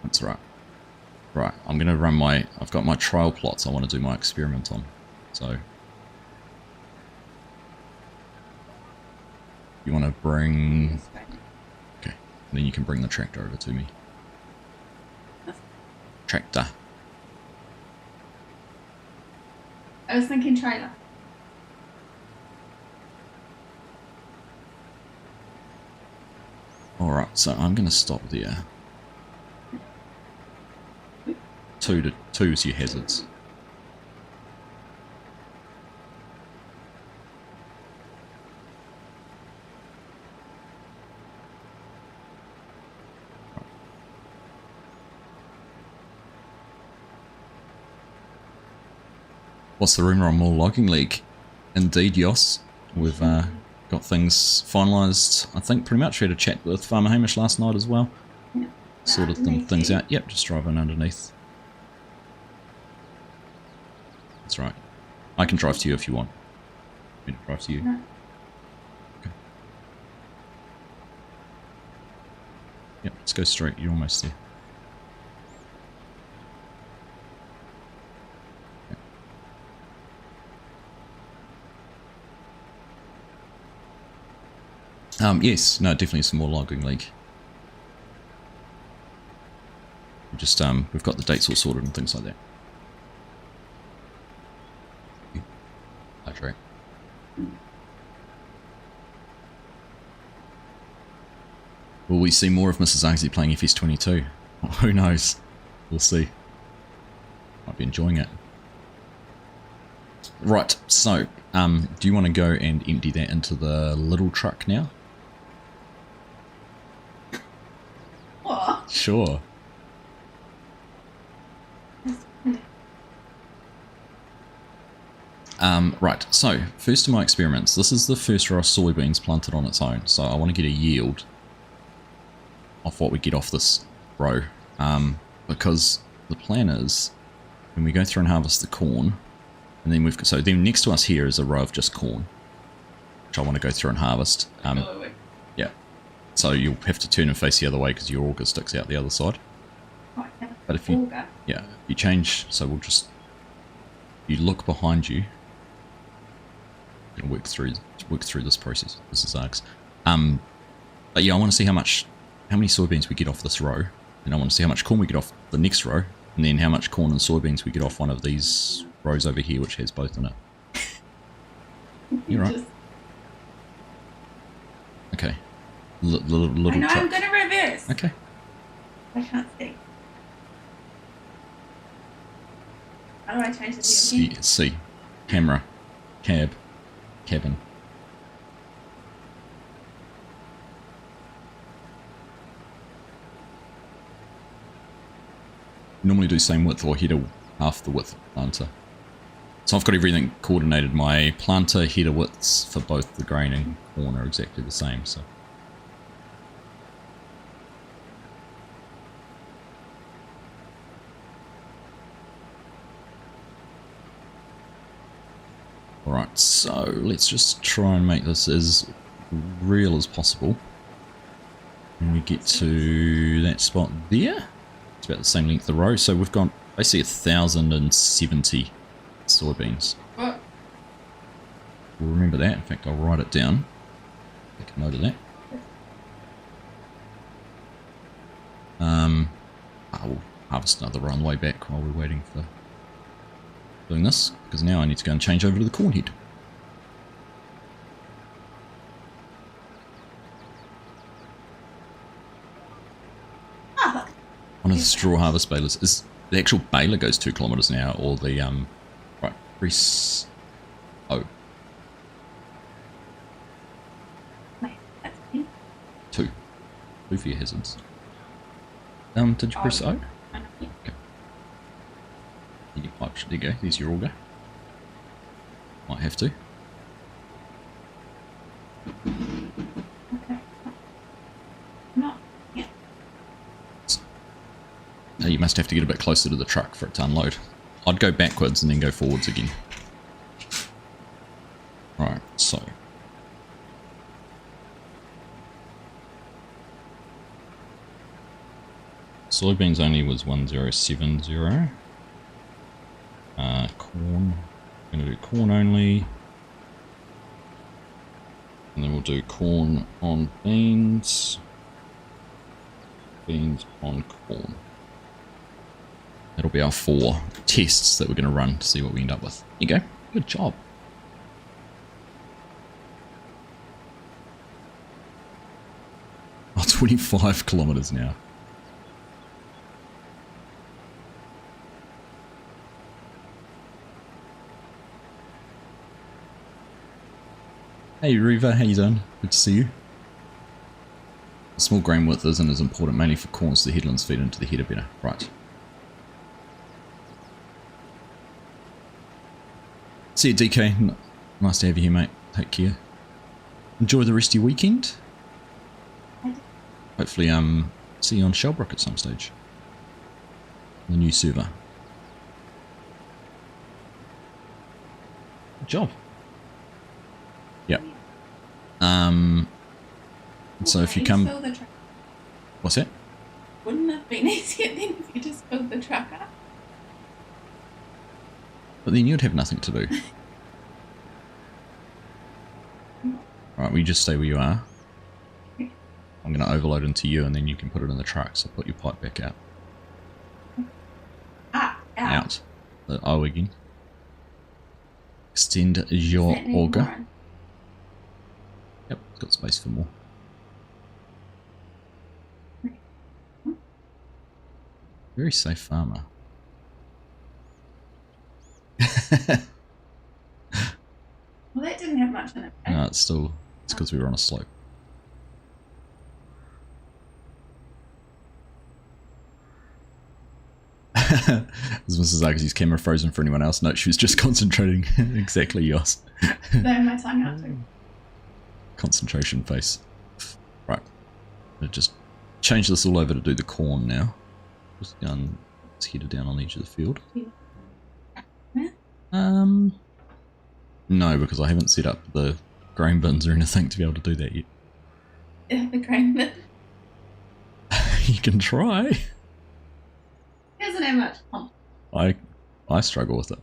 That's right. Right, I'm going to run I've got my trial plots I want to do my experiment on. So, you want to bring... Okay, and then you can bring the tractor over to me. Tractor. I was thinking trailer. Alright, so I'm going to stop there. 2 is your hazards. What's the rumour on more logging league? Indeed, Yos. We've got things finalised. I think pretty much we had a chat with Farmer Hamish last night as well. Yeah. Sorted things out. Yep, just driving underneath. That's right. I can drive to you if you want. Me to drive to you. No. Okay. Yep, let's go straight. You're almost there. Yes, no, definitely some more logging league. We just we've got the dates all sorted and things like that. Hydrate. Will we see more of Mrs. Argsy playing FS22? Well, who knows? We'll see. Might be enjoying it. Right, so, do you want to go and empty that into the little truck now? What? Sure. Right, so, first of my experiments. This is the first row of soybeans planted on its own, so I want to get a yield of what we get off this row. Because the plan is, when we go through and harvest the corn, and then so then next to us here is a row of just corn, which I want to go through and harvest. Yeah, so you'll have to turn and face the other way because your auger sticks out the other side. But if you, you change, so you look behind you, and work through this process. This is Args. But yeah, I want to see how many soybeans we get off this row, and I want to see how much corn we get off the next row, and then how much corn and soybeans we get off one of these rows over here, which has both in it. You're right. Okay. little I know, truck. I'm going to reverse. Okay. I can't see. How do I change the view? C. Camera. Cab. Cabin. Normally do same width or header half the width of planter. So I've got everything coordinated. My planter header widths for both the grain and corn are exactly the same. So alright, so let's just try and make this as real as possible. When we get to that spot there, it's about the same length of the row. So we've got basically 1,070 soybeans. What? We'll remember that. In fact, I'll write it down. Make a note of that. I will harvest another row on the way back while we're waiting for doing this, because now I need to go and change over to the corn head. Oh, One of the straw harvest balers is the actual baler goes 2 kilometers an hour, or the right press. Oh, wait, that's me. 2 for your hazards. Did you press O? I know. Okay. Your pipe should go. There's your auger. Might have to. Okay. Not yet. No, you must have to get a bit closer to the truck for it to unload. I'd go backwards and then go forwards again. Right, so. Soybeans only was 1070. Corn. I'm going to do corn only. And then we'll do corn on beans. Beans on corn. That'll be our 4 tests that we're going to run to see what we end up with. There you go. Good job. Oh, 25 kilometers an hour. Hey Reva, how you doing? Good to see you. The small grain width isn't as important, mainly for corn, so the headlands feed into the header better. Right. See you, DK. Nice to have you here, mate. Take care. Enjoy the rest of your weekend. Hopefully, see you on Shellbrook at some stage. The new server. Good job. Yep. So if you come... What's that? Wouldn't it have been easier then if you just filled the truck up? But then you'd have nothing to do. Alright, we just stay where you are. I'm going to overload into you and then you can put it in the truck, so put your pipe back out. Out. The O again. Extend your auger. More? Yep, it's got space for more. Very safe farmer. Well, that didn't have much in it. Right? No, it's because we were on a slope. Is Mrs. Argsy's camera frozen for anyone else? No, she was just concentrating. Exactly, yours. Blowing my tongue out too. Concentration face. Right. I'll just change this all over to do the corn now. Just going, let's head it down on the edge of the field. No, because I haven't set up the grain bins or anything to be able to do that yet. Yeah, the grain bin. You can try. It doesn't have much pump. I struggle with it.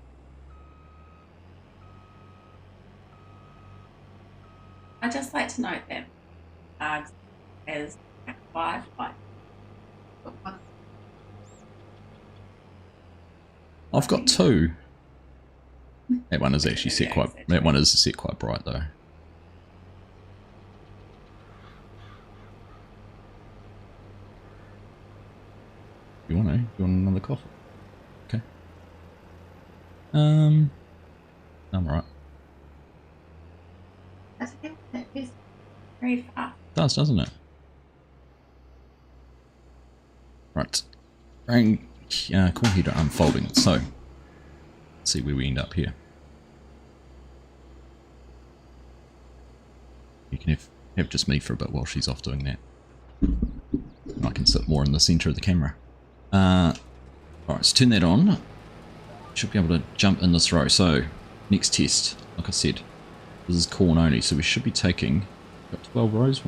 I just like to note that Argsy has 5 like. I've got 2. That one is actually set quite. That one is set quite bright though. you want another coffee? Okay. I'm alright. That's okay. That is very fast. It does, doesn't it? Right. Corn heater unfolding. So, let's see where we end up here. You can have just me for a bit while she's off doing that. I can sit more in the center of the camera. Alright, let's turn that on. Should be able to jump in this row. So, next test, like I said, this is corn only, so we should be taking, got 12 rows,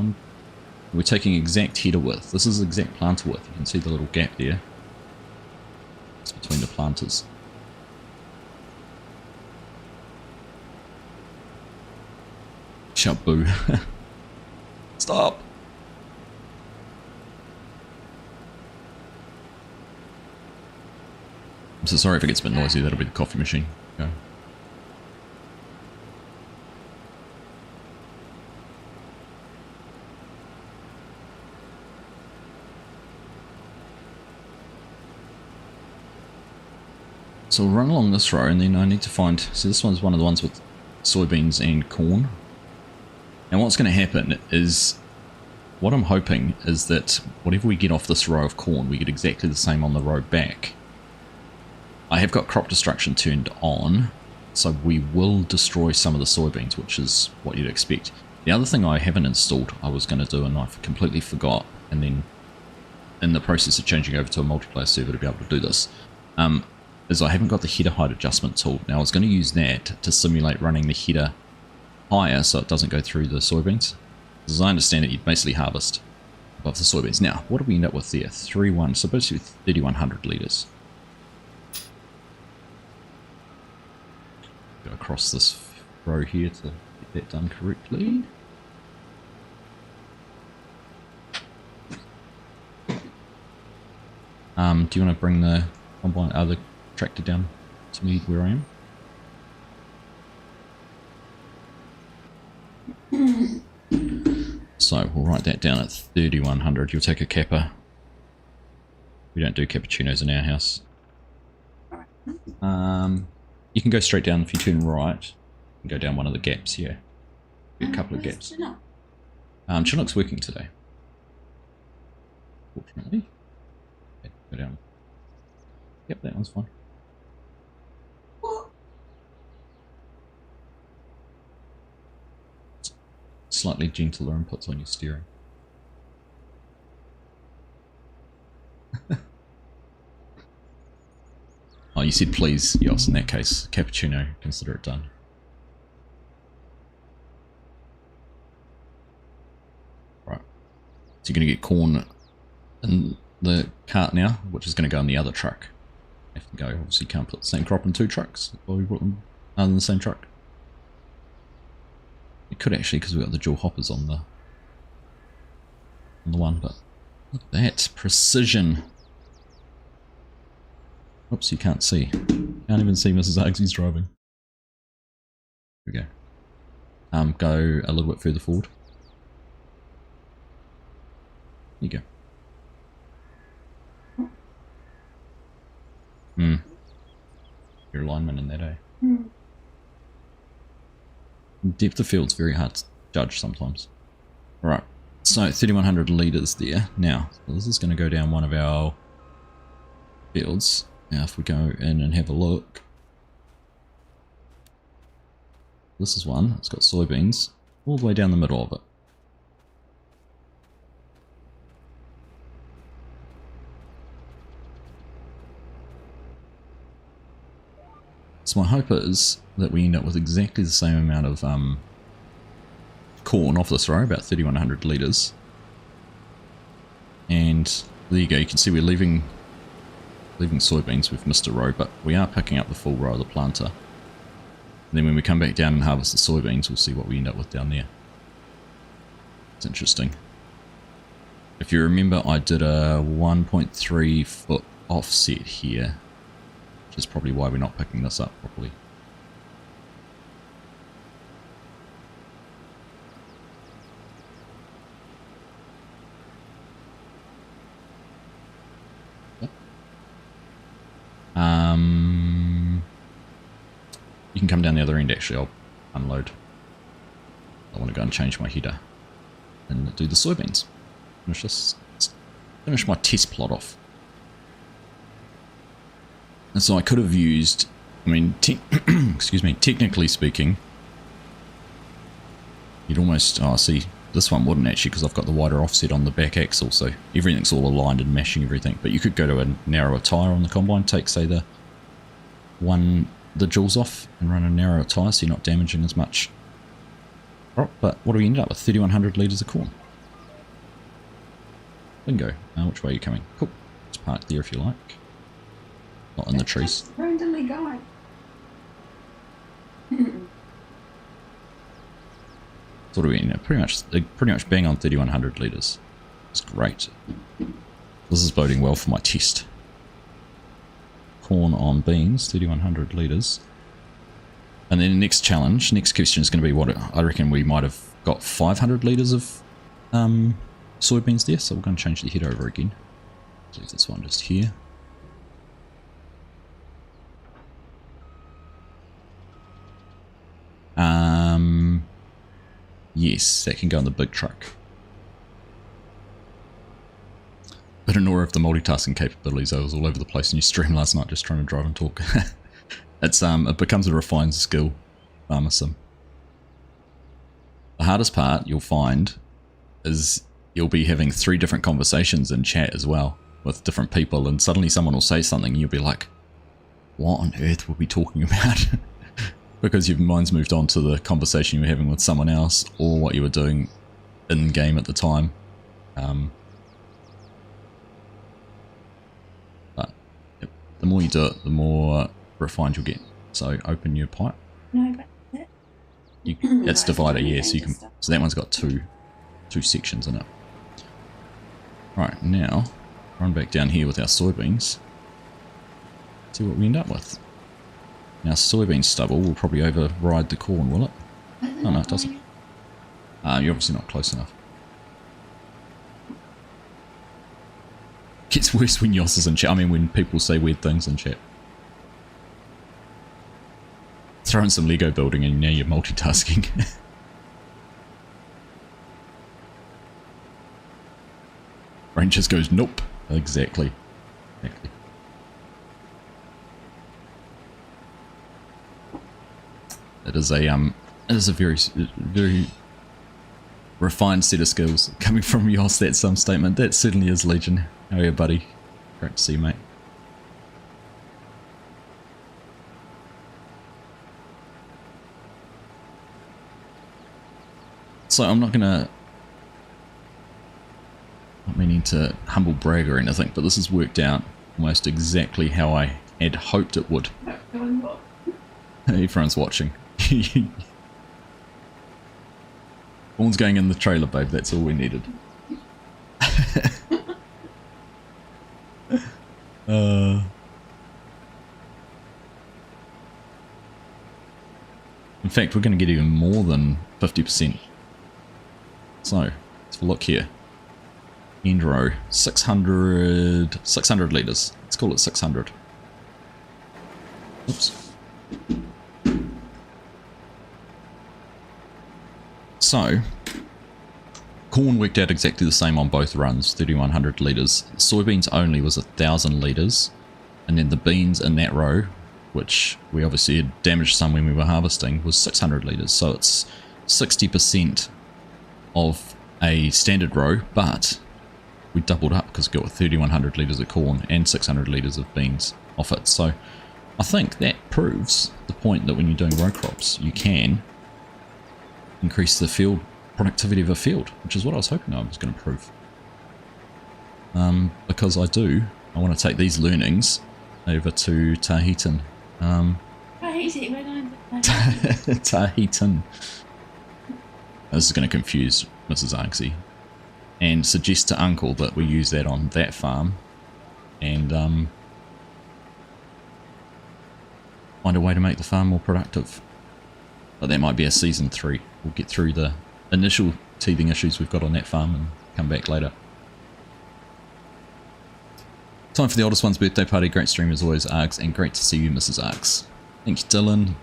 we're taking exact header width. This is exact planter width. You can see the little gap there. It's between the planters. Shout boo. Stop! I'm so sorry if it gets a bit noisy, that'll be the coffee machine. Go. So we'll run along this row and then I need to find, so this one's one of the ones with soybeans and corn. And what's going to happen is, what I'm hoping is that whatever we get off this row of corn, we get exactly the same on the row back. I have got crop destruction turned on, so we will destroy some of the soybeans, which is what you'd expect. The other thing I haven't installed, I was going to do and I completely forgot, and then in the process of changing over to a multiplayer server to be able to do this, is I haven't got the header height adjustment tool. Now I was going to use that to simulate running the header higher so it doesn't go through the soybeans. As I understand it, you'd basically harvest above the soybeans. Now, what do we end up with there? 3.1, so basically 3,100 litres. Go across this row here to get that done correctly. Do you want to bring the combine, the tractor down to me where I am? So we'll write that down at 3,100. You'll take a kappa. We don't do cappuccinos in our house. You can go straight down if you turn right. And go down one of the gaps here. A couple of gaps. Chinook's working today. Fortunately. Okay, go down. Yep, that one's fine. Slightly gentler inputs on your steering. Oh, you said please. Yes, in that case, cappuccino, consider it done. Right. So you're going to get corn in the cart now, which is going to go in the other truck. Have to go, obviously you can't put the same crop in two trucks, or we put them in the same truck. It could actually, because we've got the dual hoppers on the one, but look at that precision. Oops, you can't see. Can't even see Mrs. Argsy's driving. Here we go. Go a little bit further forward. There you go. Your alignment in that, eh? Depth of field's very hard to judge sometimes. Right, so 3,100 litres there. Now, so this is going to go down one of our fields. Now if we go in and have a look, this is one, it's got soybeans all the way down the middle of it. So my hope is that we end up with exactly the same amount of corn off this row, about 3,100 litres. And there you go, you can see we're leaving soybeans, we've missed a row, but we are picking up the full row of the planter. And then when we come back down and harvest the soybeans, we'll see what we end up with down there. It's interesting. If you remember, I did a 1.3 foot offset here, which is probably why we're not picking this up properly. come down the other end actually, I'll unload. I want to go and change my header and do the soybeans. Finish this. Finish my test plot off. And so I could have used, I mean, excuse me, technically speaking, you'd almost, oh, see, this one wouldn't actually because I've got the wider offset on the back axle, so everything's all aligned and mashing everything. But you could go to a narrower tyre on the combine, take, say, the joules off and run a narrower tyre so you're not damaging as much. Oh, but what do we end up with? 3,100 litres of corn. Bingo. Which way are you coming? Cool. Let's park there if you like. Not in the trees. Randomly going. So what do we end up? Pretty much bang on 3,100 litres. That's great. This is boding well for my test. Corn on beans, 3,100 litres. And then the next challenge, next question is going to be what I reckon we might have got 500 litres of soybeans there. So we're going to change the head over again. Leave this one just here. Yes, that can go in the big truck. Bit of awe of the multitasking capabilities. I was all over the place in your stream last night just trying to drive and talk. It becomes a refined skill, farmer sim. The hardest part you'll find is you'll be having 3 different conversations in chat as well with different people, and suddenly someone will say something and you'll be like, what on earth were we talking about? Because your mind's moved on to the conversation you were having with someone else or what you were doing in game at the time. But yep, the more you do it, the more refined you'll get. So open your pipe. No, but it's divider, yeah. So you can. So that one's got two sections in it. Right, now run back down here with our soybeans. See what we end up with. Now soybean stubble will probably override the corn, will it? Oh no, it doesn't. You're obviously not close enough. Gets worse when Yoss is in chat. I mean, when people say weird things in chat. Throw in some Lego building and now you're multitasking. Brain just goes, nope. Exactly. Exactly. It is a very refined set of skills coming from Yoss. That's some statement. That certainly is, Legion. How are you, buddy? Great to see you, mate. So I'm not meaning to humble brag or anything, but this has worked out almost exactly how I had hoped it would. Everyone's watching. Corn's going in the trailer, babe. That's all we needed. In fact, we're going to get even more than 50%. So, let's have a look here. End row, 600 litres. Let's call it 600. Oops. So, corn worked out exactly the same on both runs, 3,100 litres. Soybeans only was 1,000 litres. And then the beans in that row, which we obviously had damaged some when we were harvesting, was 600 litres. So it's 60% of a standard row, but we doubled up because we got 3,100 litres of corn and 600 litres of beans off it. So I think that proves the point that when you're doing row crops, you can increase the field productivity of a field, which is what I was hoping I was going to prove. Because I want to take these learnings over to Tahitan. Tahiti, we're going to Tahiti. Tahitan. This is going to confuse Mrs. Argsy. And suggest to Uncle that we use that on that farm. And find a way to make the farm more productive. But that might be a season 3. We'll get through the initial teething issues we've got on that farm and come back later. Time for the oldest one's birthday party. Great stream as always, Args, and great to see you, Mrs. Args. Thank you, Dylan.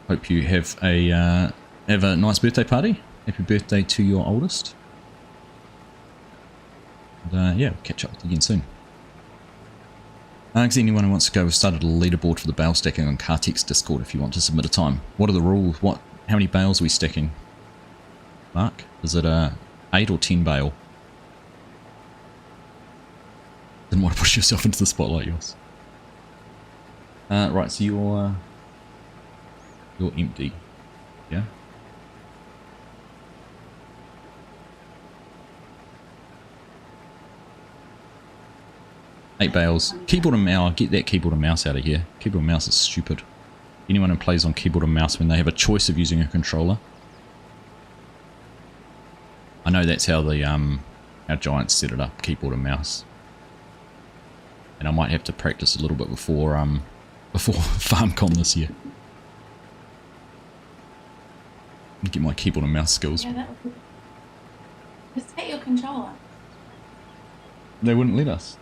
Hope you have a nice birthday party. Happy birthday to your oldest. And, yeah, we'll catch up with you again soon. Argsy, anyone who wants to go, we've started a leaderboard for the bale stacking on Kartek's Discord if you want to submit a time. What are the rules? How many bales are we stacking? Mark, is it 8 or 10 bale? Didn't want to push yourself into the spotlight, yours. Right, so you're empty, yeah? Eight bales. Keyboard and mouse. Get that keyboard and mouse out of here. Keyboard and mouse is stupid. Anyone who plays on keyboard and mouse when they have a choice of using a controller. I know that's how the our giants set it up, keyboard and mouse. And I might have to practice a little bit before FarmCon this year. Get my keyboard and mouse skills. Yeah, that would be... Just take your controller. They wouldn't let us.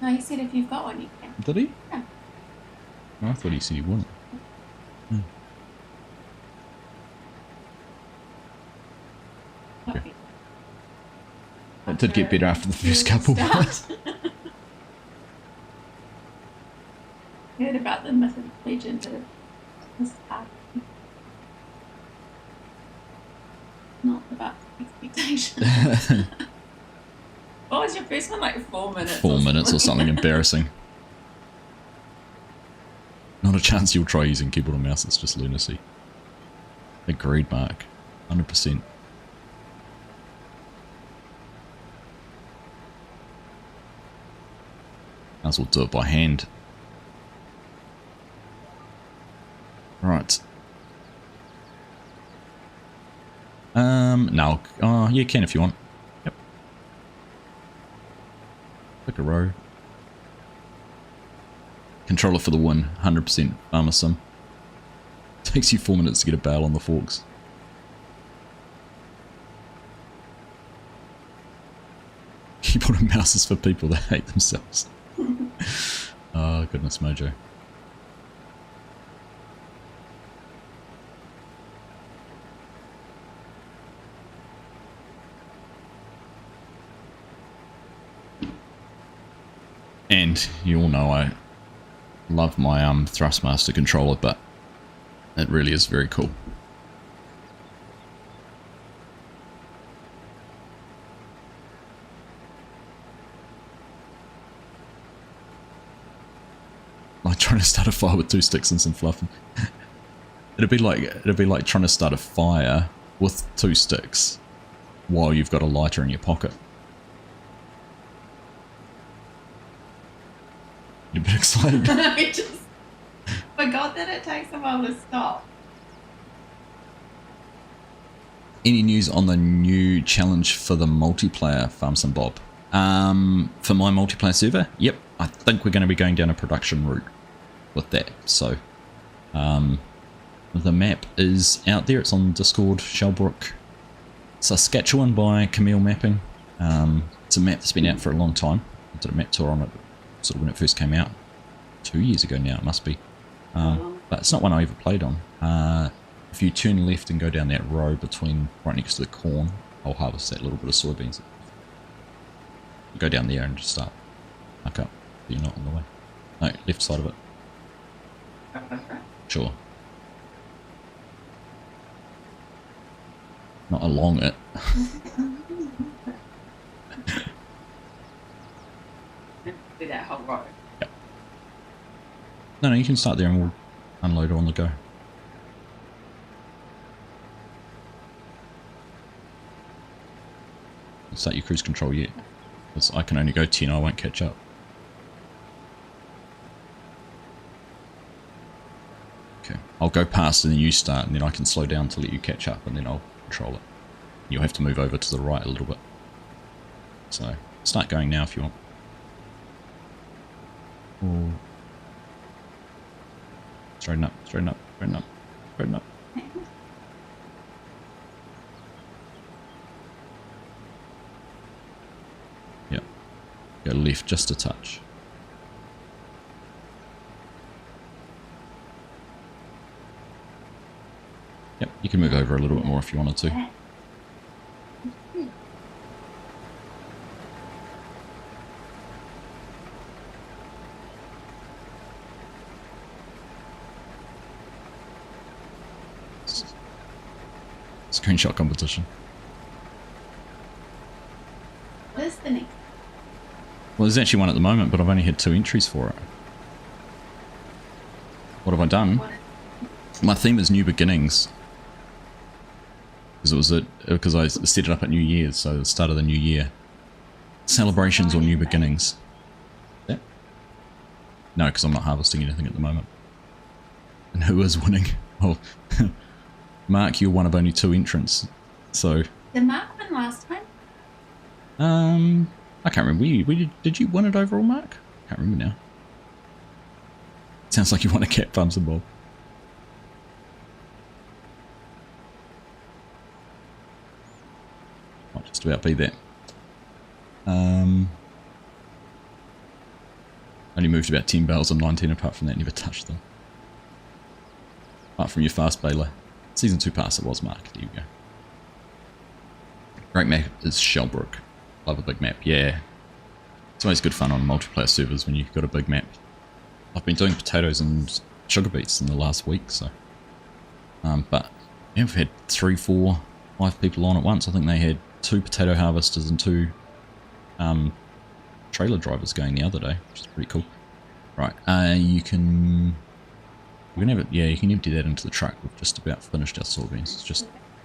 No, he said if you've got one, you can. Did he? Yeah. No, I thought he said he wouldn't. Okay. It did get better after the first couple. Heard about the myth and legend of this part. Not about expectations. What was your first one, like 4 minutes? 4 minutes or something embarrassing. Not a chance you'll try using keyboard and mouse, it's just lunacy. Agreed, Mark. 100%. Might as well do it by hand. Right. No. Oh, yeah, you can if you want. Yep. Pick a row. Controller for the win. 100% Farmer Sim. Takes you 4 minutes to get a bale on the forks. Keyboard and mouse is for people that hate themselves. Oh, goodness, Mojo. And you all know I love my Thrustmaster controller, but it really is very cool. Like trying to start a fire with 2 sticks and some fluff. It'd be like trying to start a fire with 2 sticks while you've got a lighter in your pocket. You're a bit excited. I just forgot that it takes a while to stop. Any news on the new challenge for the multiplayer, Farms and Bob? For my multiplayer server? Yep, I think we're going to be going down a production route with that. So, the map is out there. It's on Discord, Shellbrook, Saskatchewan by Camille Mapping. It's a map that's been out for a long time. I did a map tour on it sort of when it first came out. 2 years ago now, it must be. But it's not one I ever played on. If you turn left and go down that row between right next to the corn, I'll harvest that little bit of soybeans. Go down there and just start. Back up. You're not on the way. No, left side of it. Sure. Not along it. Do that whole row. Yep. No, you can start there and we'll unload it on the go. Start your cruise control yet. Because I can only go 10, I won't catch up. Okay, I'll go past and then you start and then I can slow down to let you catch up and then I'll control it. You'll have to move over to the right a little bit. So, start going now if you want. Ooh. Straighten up, straighten up, straighten up, straighten up. Yep. Go left just a touch. Yep, you can move over a little bit more if you wanted to. Screenshot competition. What is the next? Well, there's actually one at the moment, but I've only had 2 entries for it. What have I done? My theme is New Beginnings. Because I set it up at New Year's, so the start of the new year. Celebrations or New Beginnings. Yeah. No, because I'm not harvesting anything at the moment. And who is winning? Well, Mark, you're one of only 2 entrants. So. Did Mark win last time? I can't remember. Did you win it overall, Mark? I can't remember now. Sounds like you want a cat, Bumps and Bob. Might just about be that. Only moved about 10 bales on 19, apart from that, never touched them. Apart from your fast baler. Season 2 pass it was, Mark. There you go. Great map is Shellbrook. Love a big map, yeah. It's always good fun on multiplayer servers when you've got a big map. I've been doing potatoes and sugar beets in the last week, so. But yeah, we've had 3, 4, 5 people on at once. I think they had 2 potato harvesters and 2 trailer drivers going the other day, which is pretty cool. Right, you can. We're gonna have it. Yeah, you can empty that into the truck. We've just about finished our soybeans.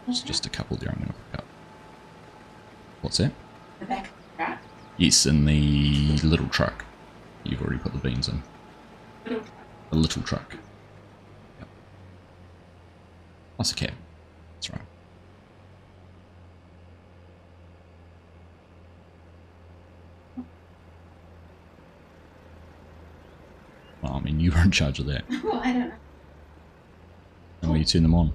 It's just a couple there. I'm gonna pick up. What's that? The back of the truck? Yes, in the little truck. You've already put the beans in. The little truck. Yep. That's a cab. That's right. Well, I mean, you were in charge of that. Well, I don't know. And will you turn them on?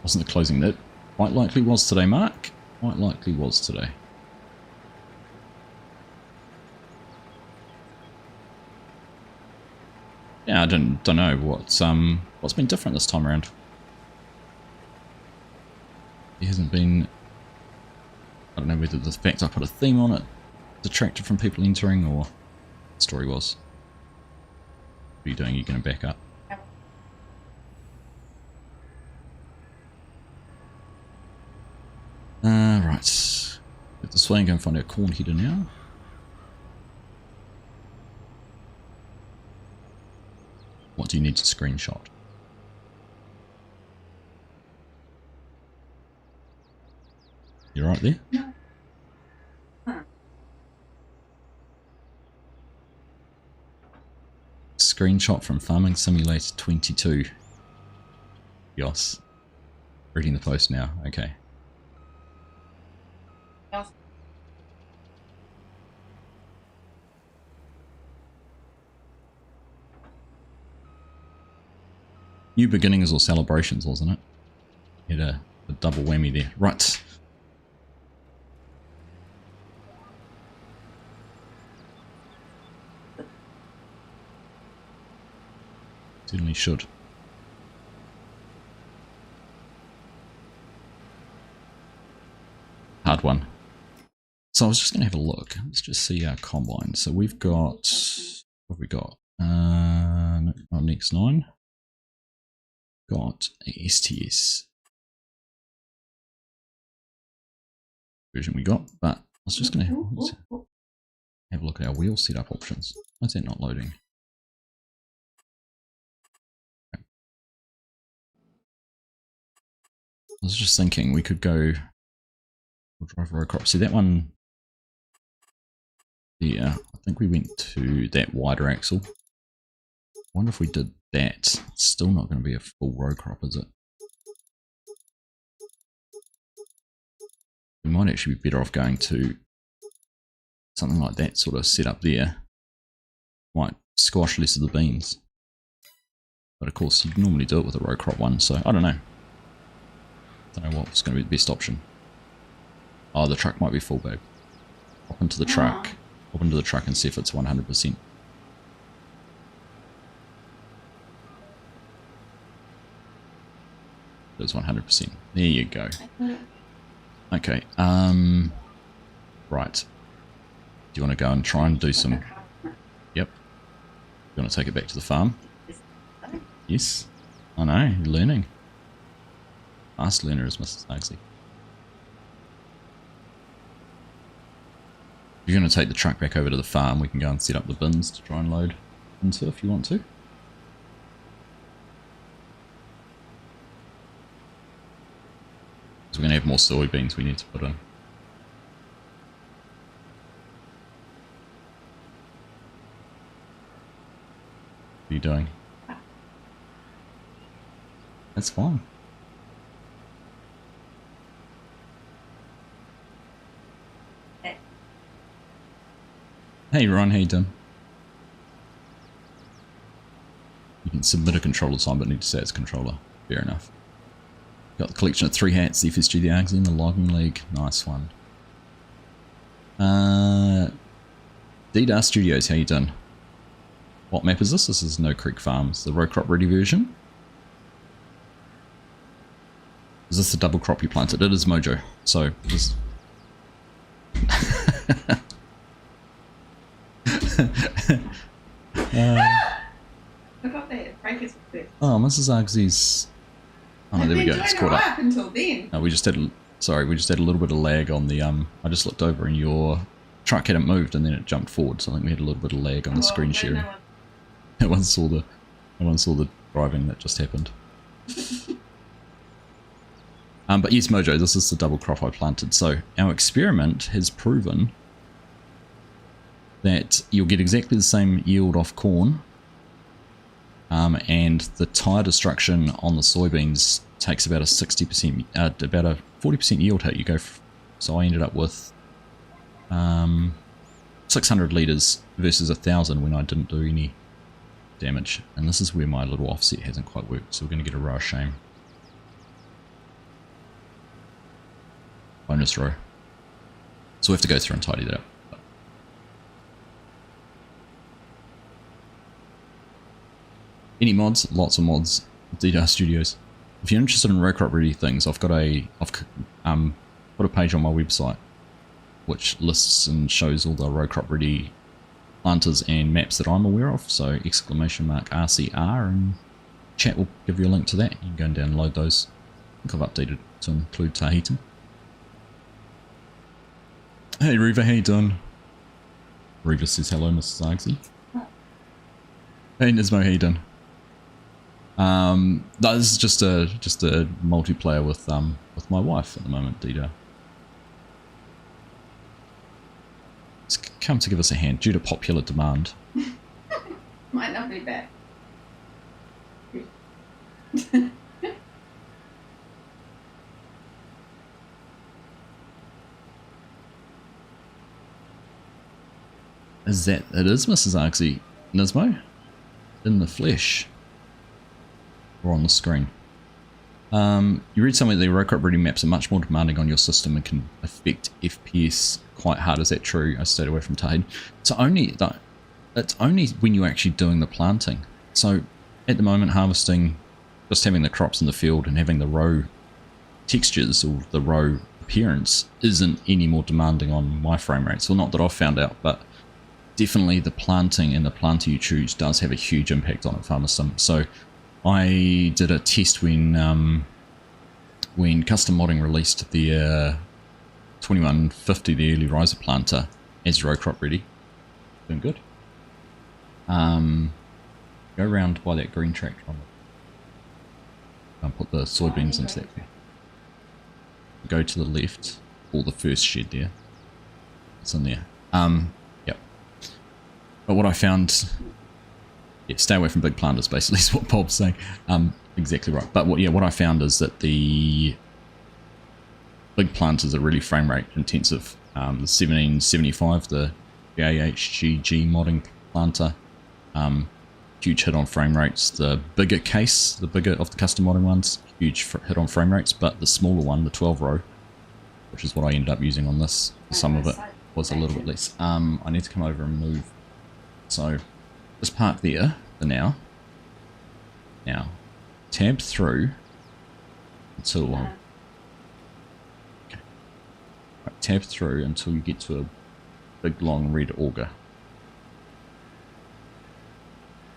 Wasn't the closing that quite likely was today, Mark? Quite likely was today. Yeah, I don't know what's been different this time around. It hasn't been. I don't know whether the fact I put a theme on it detracted from people entering, or the story was. What are you doing? You're going to back up. Right. Get this way and go and find our corn header now. What do you need to screenshot? You right there? No. Huh. Screenshot from Farming Simulator 22. Yos. Reading the post now. Okay. Yes. New beginnings or celebrations, wasn't it? You had a double whammy there. Right. Certainly should. Hard one. So I was just going to have a look. Let's just see our combine. So we've got, what have we got? Our next 9. Got a STS version we got, but I was just going to have a look at our wheel setup options. Why is that not loading? I was just thinking we could go drive row crop. See that one? Yeah, I think we went to that wider axle. I wonder if we did that. It's still not going to be a full row crop, is it? We might actually be better off going to something like that sort of setup there. Might squash less of the beans. But of course, you normally do it with a row crop one, so I don't know. Don't know what was going to be the best option. Oh, the truck might be full, babe. Hop into the truck. Hop into the truck and see if it's 100%. It's 100%. There you go. Okay. Right. Do you want to go and try and do some... Yep. You want to take it back to the farm? Yes. I know, you're learning. Fast learner is Mrs. Argsy. If you're going to take the truck back over to the farm, we can go and set up the bins to try and load into if you want to. So we're going to have more soybeans we need to put in. What are you doing? That's fine. Hey Ron, how you doing? You can submit a controller time but need to say it's controller. Fair enough. Got the collection of 3 hats, the FSG, the Argsy, and the Logging League. Nice one. DDAR Studios, how you doing? What map is this? This is No Creek Farms, the row crop ready version. Is this the double crop you planted? It is Mojo. So this. Oh, Mrs. Argsy's. Oh no, there we go. It's caught up. Until then. No, we just had. Sorry, we just had a little bit of lag on the. I just looked over and your truck hadn't moved and then it jumped forward. So I think we had a little bit of lag on the screen sharing. No one saw the driving that just happened. But yes, Mojo, this is the double crop I planted. So our experiment has proven that you'll get exactly the same yield off corn, and the tire destruction on the soybeans takes about a 60%, about a 40% yield hit. You go, so I ended up with 600 litres versus 1,000 when I didn't do any damage. And this is where my little offset hasn't quite worked, so we're going to get a row of shame. Bonus row. So we have to go through and tidy that up. Any mods? Lots of mods. DDAR Studios. If you're interested in row crop ready things, I've put a page on my website which lists and shows all the row crop ready planters and maps that I'm aware of. So !RCR, and chat will give you a link to that. You can go and download those. I think I've updated to include Tahitian. Hey Reva, how you doing? Reva says hello, Mrs. Argsy. Hey Nismo, how you doing? No, this is just a multiplayer with my wife at the moment, Dita. It's come to give us a hand due to popular demand. Might not be bad. Is that it is Mrs. Argsy, Nismo? In the flesh. Or on the screen. You read somewhere that the row crop ready maps are much more demanding on your system and can affect FPS quite hard. Is that true? I stayed away from Tahitian. It's only when you're actually doing the planting. So at the moment, harvesting, just having the crops in the field and having the row textures or the row appearance isn't any more demanding on my frame rates. Well, not that I've found out, but definitely the planting and the planter you choose does have a huge impact on it, FarmerSim. So I did a test when Custom Modding released the 2150, the early riser planter, as row crop ready. Doing good. Go around by that green tractor and put the soybeans into that. Go to the left, or the first shed there. It's in there. Yep. But what I found, yeah, stay away from big planters, basically, is what Bob's saying. Exactly right. But what I found is that the big planters are really frame rate intensive. The 1775, the JHGG modding planter, huge hit on frame rates. The bigger case, the bigger of the custom modding ones, huge hit on frame rates, but the smaller one, the 12 row, which is what I ended up using on this, some of it was a little bit less. I need to come over and move. So just park there for now. Now, tab through until okay. Right, tab through until you get to a big long red auger.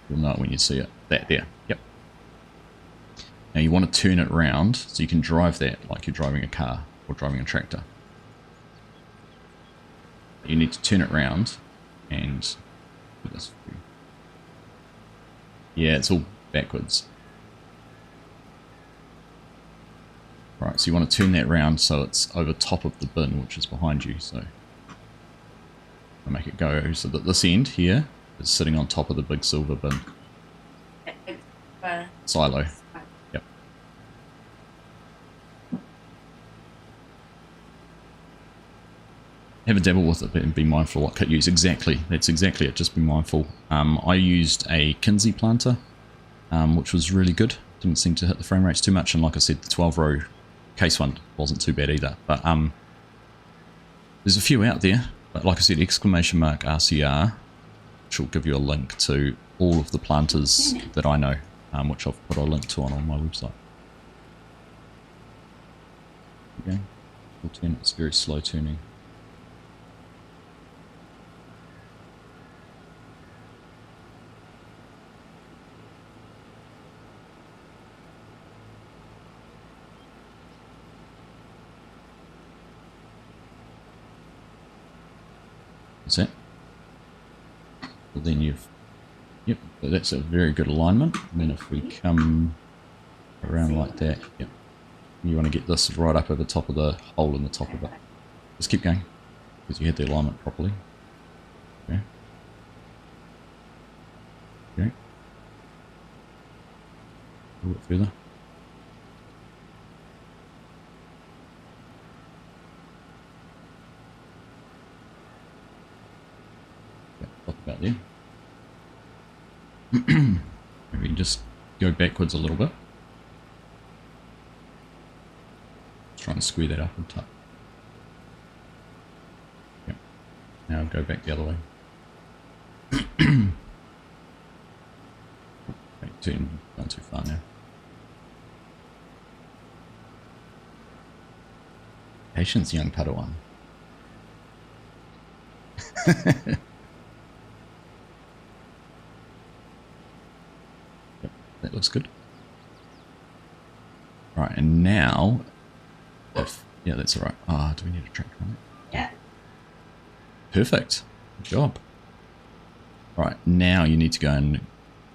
You'll know it when you see it. That there. Yep. Now you want to turn it round so you can drive that like you're driving a car or driving a tractor. You need to turn it round and do this for you. Yeah, it's all backwards. Right, so you want to turn that round so it's over top of the bin, which is behind you. So I'll make it go so that this end here is sitting on top of the big silver bin. Silo. Yep. Have a dabble with it and be mindful what kit you use. Exactly. That's exactly it. Just be mindful. I used a Kinsey planter, which was really good. Didn't seem to hit the frame rates too much. And like I said, the 12 row case one wasn't too bad either. But there's a few out there. But like I said, !RCR, which will give you a link to all of the planters that I know, which I've put a link to on my website. Okay, we'll turn, it's very slow turning. That's it. Well, then you've, yep, that's a very good alignment. And then if we come around like that, yep, you want to get this right up over the top of the hole in the top of it. Just keep going, because you had the alignment properly. Okay. Okay. A little bit further. About there. Maybe just go backwards a little bit. Try and square that up and tuck. Yep. Now go back the other way. Okay, gone too far now. Patience, young Padawan. That looks good. Right, and now, if, yeah, that's all right. Ah, do we need a track on it? Yeah. Perfect. Good job. Right, now you need to go and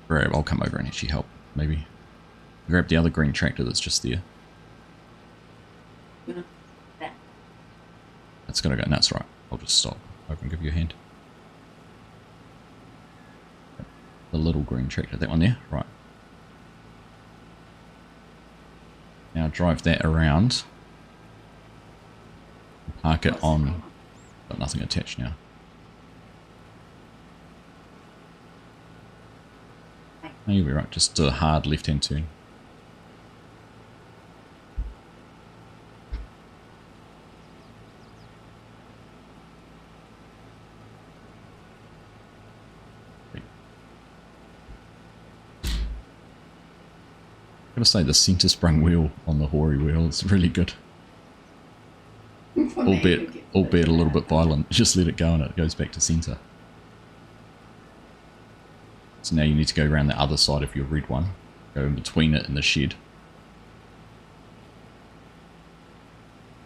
grab, I'll come over and actually help, maybe. Grab the other green tractor that's just there. That's got to go, no, that's right. I'll just stop over and give you a hand. The little green tractor, that one there, right. Now drive that around, park it on, got nothing attached now. Oh, you'll be right, just do a hard left-hand turn. I'm going to say the centre sprung wheel on the Hori wheel is really good. Albeit a little bit violent. Just let it go and it goes back to centre. So now you need to go around the other side of your red one. Go in between it and the shed.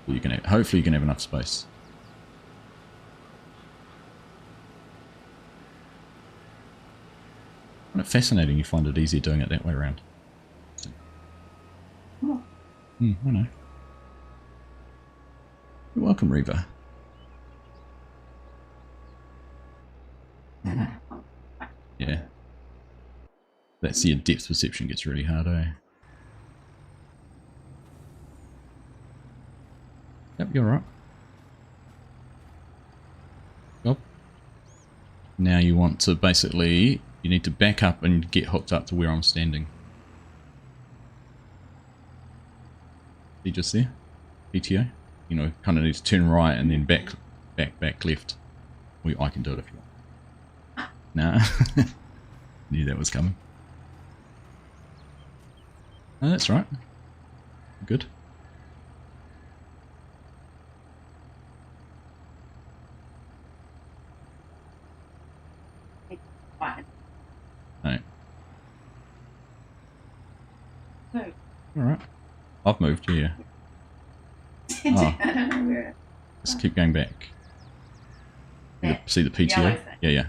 You can have, hopefully you can have enough space. Isn't it fascinating you find it easier doing it that way around? I know. You're welcome, Reva. Yeah. That's your depth perception gets really hard, eh? Yep, you're right. Now you want to basically, You need to back up and get hooked up to where I'm standing. See just there? PTO? You know, kind of need to turn right and then back left. I can do it if you want. Nah. Knew that was coming. No, that's right. Good. No. Alright. I've moved, yeah. Oh. I don't know where. Just keep going back. See the PTO? Yeah, yeah.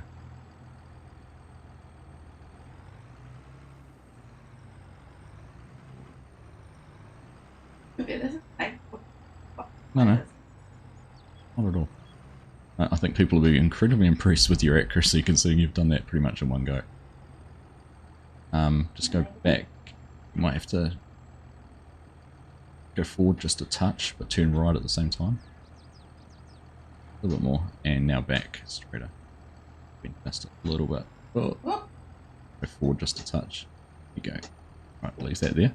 No, not at all. I think people will be incredibly impressed with your accuracy, considering you've done that pretty much in one go. Just go back. You might have to go forward just a touch, but turn right at the same time. A little bit more, and now back straighter. Been just a little bit. Oh. Go forward just a touch. There you go. Right, we'll leave that there.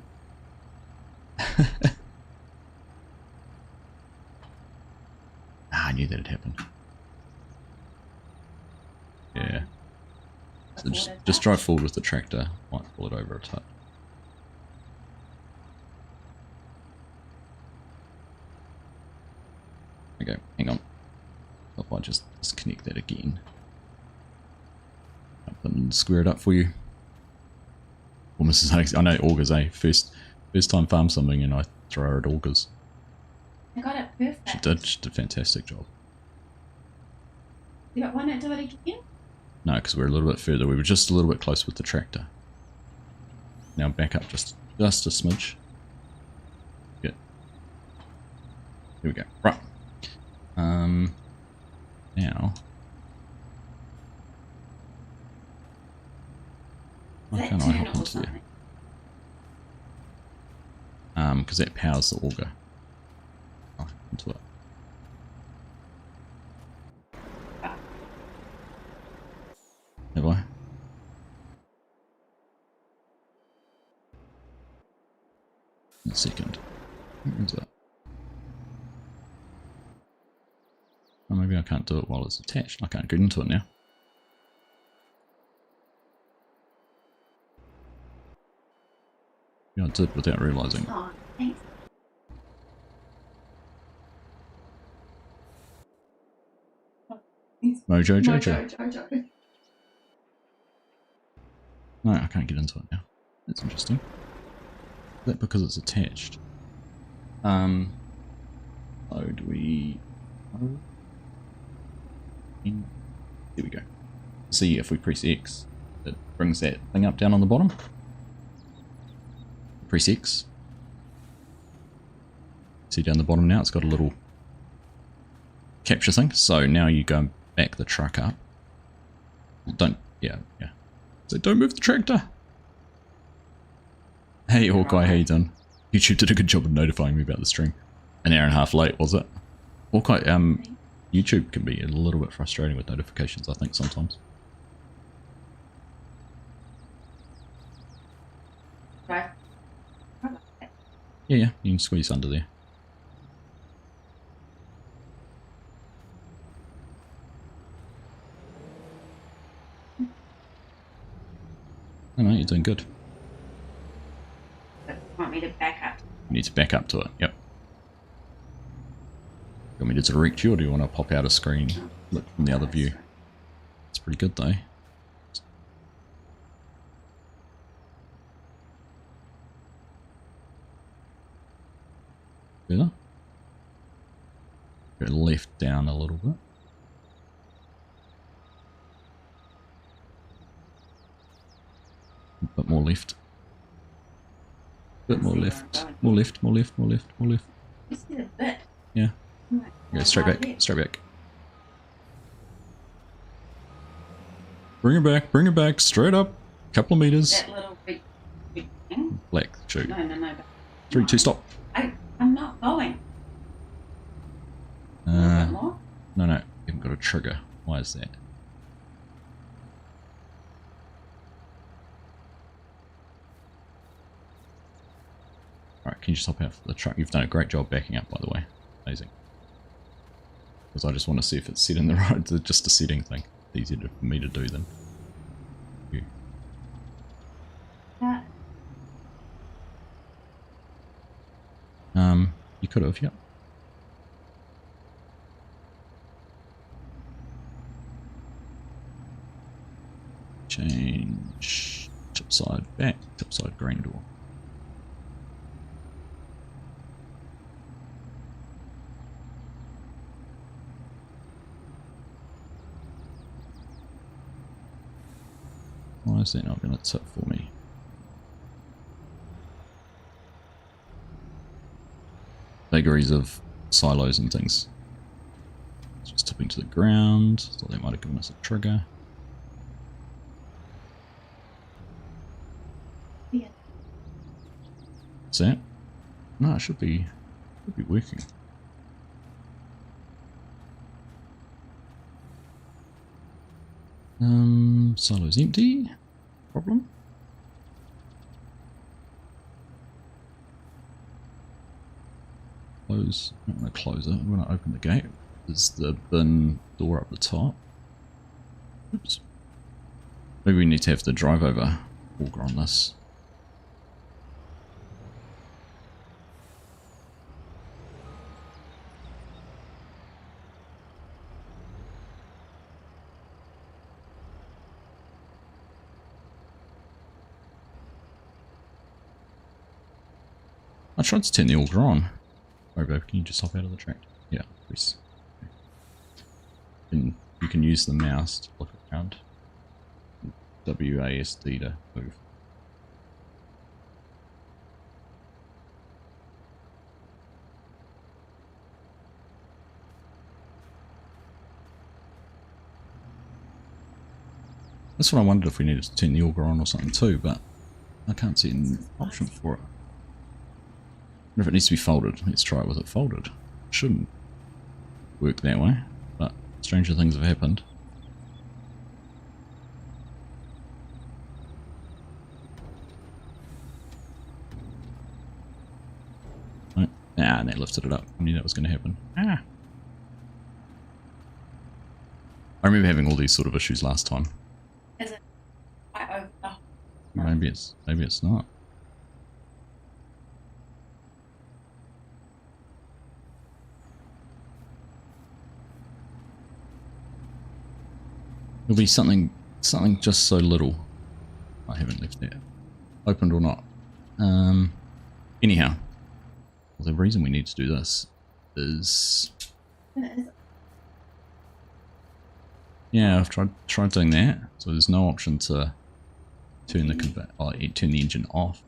I knew that had happened. Yeah. So just drive forward with the tractor. Might pull it over a touch. Okay, hang on. If I just disconnect that again. Up and square it up for you. Well, Mrs. Alex, I know augers, eh? First time farm something and I throw her at augers. I got it perfect. She did a fantastic job. Yeah, why not do it again? No, because we're a little bit further. We were just a little bit close with the tractor. Now back up just a smidge. Good. Here we go. Right. Now. Why can't I hop into there? Because that powers the auger. I'll hop into it. Have I? A second. Where is that? Oh, maybe I can't do it while it's attached. I can't get into it now. Yeah, I did without realising. Oh, thanks. Mojo Jojo. No, I can't get into it now. That's interesting. Is that because it's attached? Oh, do we... Oh. There we go. See, if we press X, it brings that thing up down on the bottom. Press X. See down the bottom now, it's got a little capture thing. So now you go and back the truck up. Don't, yeah. So don't move the tractor. Hey Hawkeye, how you done? YouTube did a good job of notifying me about the stream. An hour and a half late, was it? Hawkeye, YouTube can be a little bit frustrating with notifications, I think, sometimes. Right. Yeah, you can squeeze under there. Oh no, you're doing good. But you want me to back up? You need to back up to it, yep. You want me to direct you, or do you want to pop out a screen? Look from the other view. It's pretty good though. Better? Go left down a little bit. A bit more left. Bit more left. More left, more left, more left, more left. Just did a bit. Yeah. Yeah, straight back, straight back. Bring it back, straight up. Couple of meters. That little big thing? Black, shoot. No. 3, 2, stop. I'm not going. No, you haven't got a trigger. Why is that? truck. Can you just hop out for the truck? You've done a great job backing up, by the way. Amazing. Because I just want to see if it's set in the right, just a setting thing. It's easier for me to do than you. Yeah. You could have, yep. Change topside back, topside grain door. Why is that not going to tip for me? Vagaries of silos and things. It's just tipping to the ground. Thought they might have given us a trigger. Yeah. Is that? No, it should be working. Silo's empty. Problem. Close. I'm going to close it. I'm going to open the gate. There's the bin door up the top. Oops. Maybe we need to have the drive over auger on this. I tried to turn the auger on. Robo, can you just hop out of the track? Yeah, please. And you can use the mouse to look around. WASD to move. That's what I wondered if we needed to turn the auger on or something too, but I can't see an option for it. I wonder if it needs to be folded. Let's try it with it folded. It shouldn't work that way, but stranger things have happened. Right. Ah, and that lifted it up. I knew that was going to happen. Ah. I remember having all these sort of issues last time. Is it quite over? Oh, Maybe it's not. It'll be something just so little. I haven't left that opened or not. Anyhow, well, the reason we need to do this is, yeah, I've tried doing that. So there's no option to turn the engine off.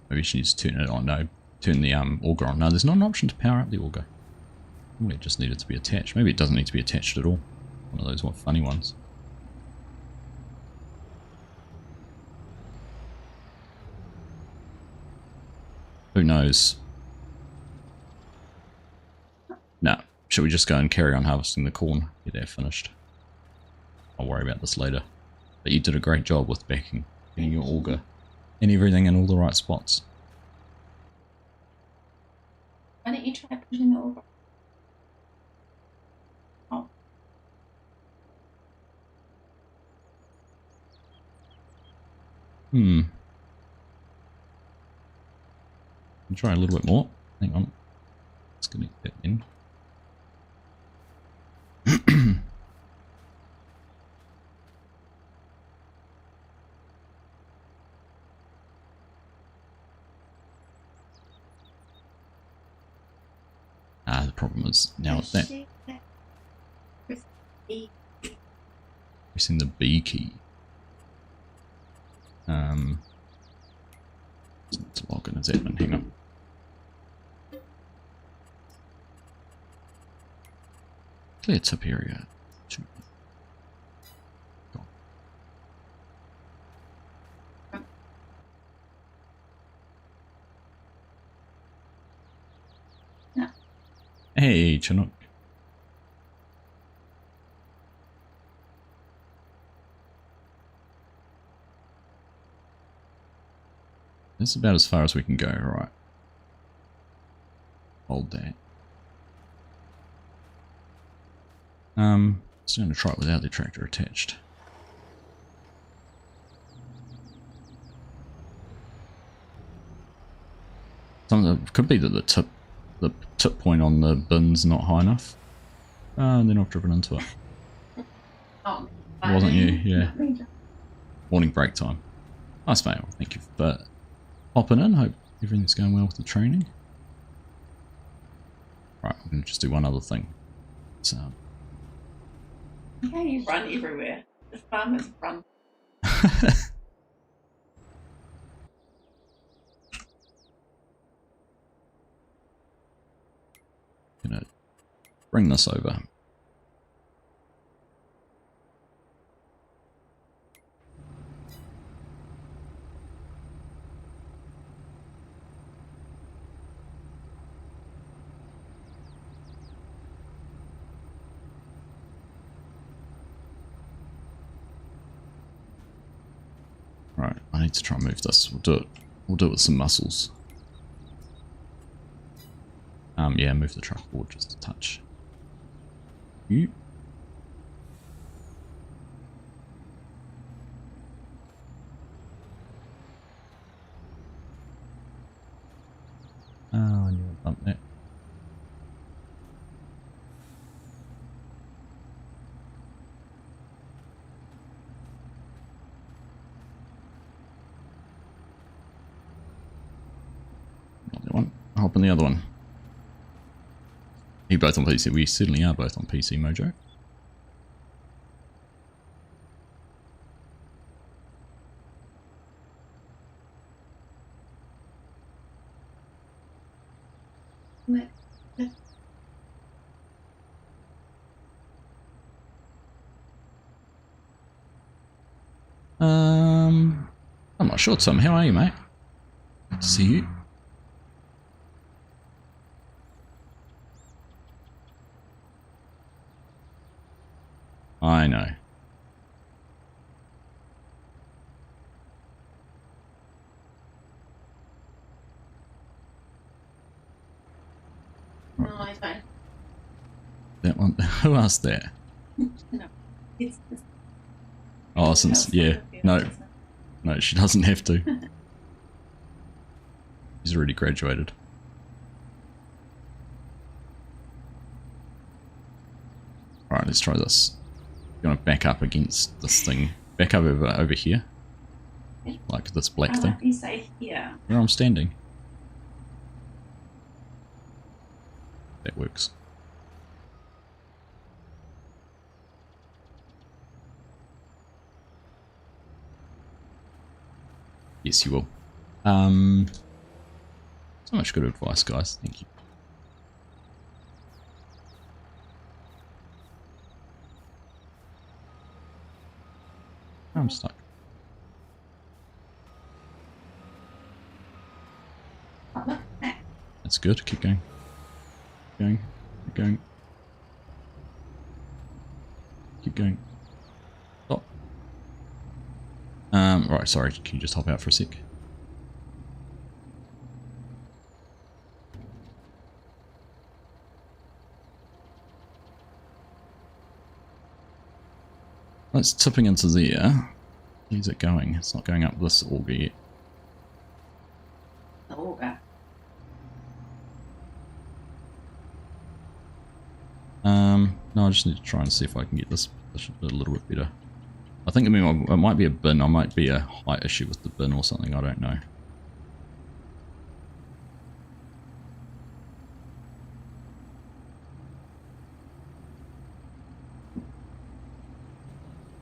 Maybe she needs to turn it on. No, turn the auger on. No, there's not an option to power up the auger. Probably it just needed to be attached. Maybe it doesn't need to be attached at all. One of those funny ones. Who knows? No. Should we just go and carry on harvesting the corn? Get that finished. I'll worry about this later. But you did a great job with getting your auger and everything in all the right spots. why don't you try pushing it over? Oh. I'll try a little bit more. Hang on. Let's connect that in. The problem is now it's that. Pressing the B key. To log in as admin. Hang on. Clear tip area. No. Hey, Chinook. That's about as far as we can go, right. Hold that. Just going to try it without the tractor attached. It could be that the tip point on the bin's not high enough. And then I've driven into it. Oh, It wasn't you, yeah. Morning break time. Nice, mate. Well, thank you for hopping in. Hope everything's going well with the training. Right, I'm going to just do one other thing. So, yeah, you run everywhere. The farmers run. gonna bring this over. Right, I need to try and move this. We'll do it. We'll do it with some muscles. Yeah, move the truck forward just a touch. You. Oh, I knew I'd bump that. Not that one. I'll hop on the other one. You both on PC? We certainly are both on PC, Mojo. I'm not sure, Tom. How are you, mate? Good to see you. I know. No, I don't. That one. Who asked that? No, it's Oh, since yeah, no, she doesn't have to. She's already graduated. All right, let's try this. I'm gonna back up against this thing. Back up over here, like this black thing. Let me say here. Where I'm standing. That works. Yes, you will. So much good advice, guys. Thank you. I'm stuck. Oh, look, that. That's good. Keep going. Keep going. Keep going. Keep going. Stop. Right, sorry. Can you just hop out for a sec? It's tipping into there. Where's it going? It's not going up this auger yet. The auger. No, I just need to try and see if I can get this positioned a little bit better. I think, it might be a bin. I might be a height issue with the bin or something. I don't know.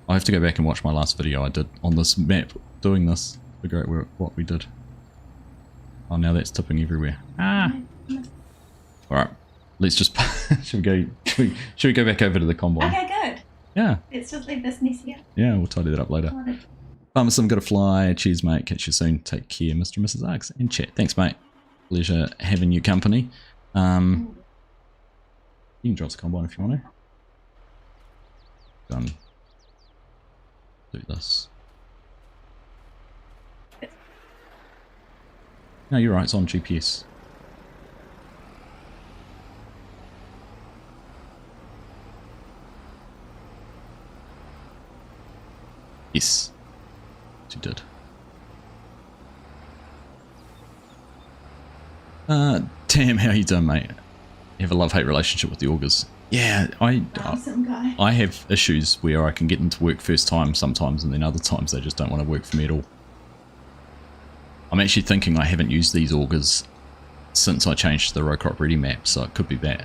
I have to go back and watch my last video I did on this map doing this. Figure out what we did. Oh, now that's tipping everywhere. Ah! Alright, let's just... should we go back over to the combine? Okay, good. Yeah. Let's just leave this mess here. Yeah, we'll tidy that up later. Pharmacist, gotta fly. Cheers, mate. Catch you soon. Take care, Mr. and Mrs. Args. And chat. Thanks, mate. Pleasure having you company. You can drop the combine if you want to. Done. Do this. No, you're right, it's on GPS. Yes, you did. Tam, how you doing, mate? You have a love-hate relationship with the augers. Yeah, Awesome guy. I have issues where I can get them to work first time sometimes, and then other times they just don't want to work for me at all. I'm actually thinking I haven't used these augers since I changed the row crop ready map, so it could be that.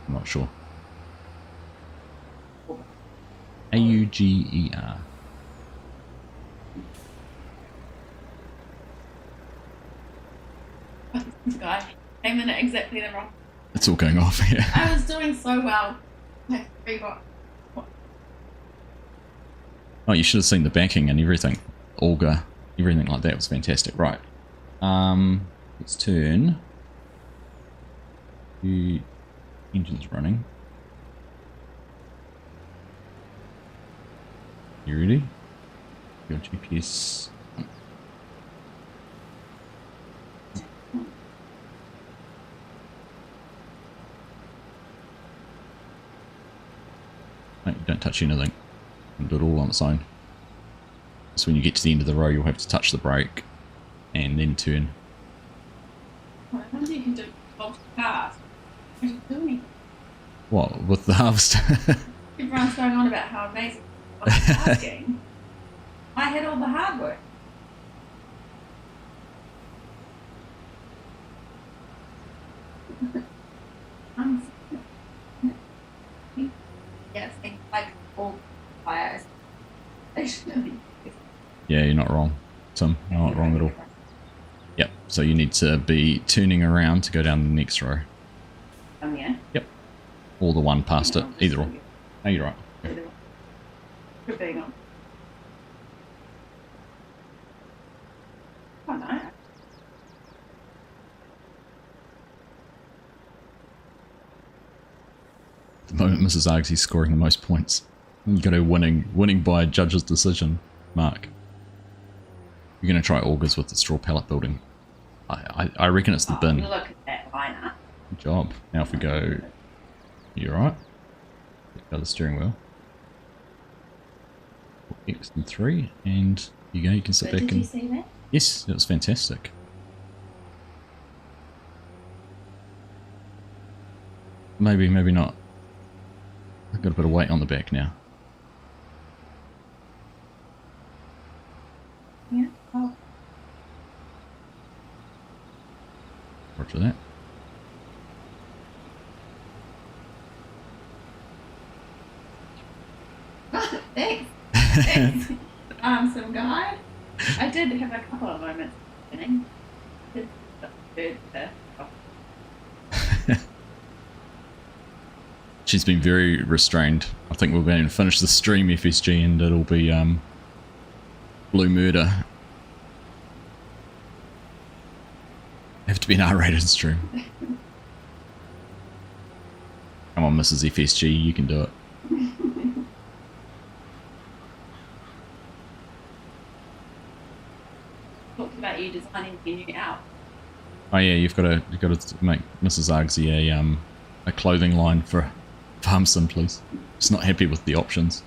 I'm not sure. AUGER. This guy came in at exactly the wrong. It's all going off here. I was doing so well. Like, Oh, you should have seen the backing and everything. Auger, everything like that was fantastic. Right. Let's turn. The engine's running. You ready? Your GPS. No, don't touch anything. Do it all on its own. So when you get to the end of the row, you'll have to touch the brake and then turn. I wonder you can do both cars. What are you doing? What, with the harvester? Everyone's going on about how amazing I was asking. I had all the hard work. Yes, things like all fires. Yeah, you're not wrong, Tim. You're not wrong at all. Yep, so you need to be turning around to go down the next row. Yeah? Yep. Or the one past it, either or. No, you're right. You're being on. Oh, no. At the moment, Mrs. Argsy's scoring the most points. You got her winning by a judge's decision, Mark. You're going to try augers with the straw pallet building. I reckon it's the bin. Look at that liner. Good job. Now if we go... You're right. Go the steering wheel. X and 3, and you go, you can sit back Did and... you see that? Yes, it was fantastic. Maybe, maybe not. I've got a bit of weight on the back now. Yeah. Oh. Roger that. Thanks. Thanks. Some guy. I did have a couple of moments beginning. She's been very restrained. I think we're going to finish the stream, FSG, and it'll be Blue Murder. Have to be an R-rated stream. Come on, Mrs. FSG, you can do it. Talked about you designing your new out. Oh yeah, you've got to make Mrs. Argsy a clothing line for Farm Sim, please. Just not happy with the options.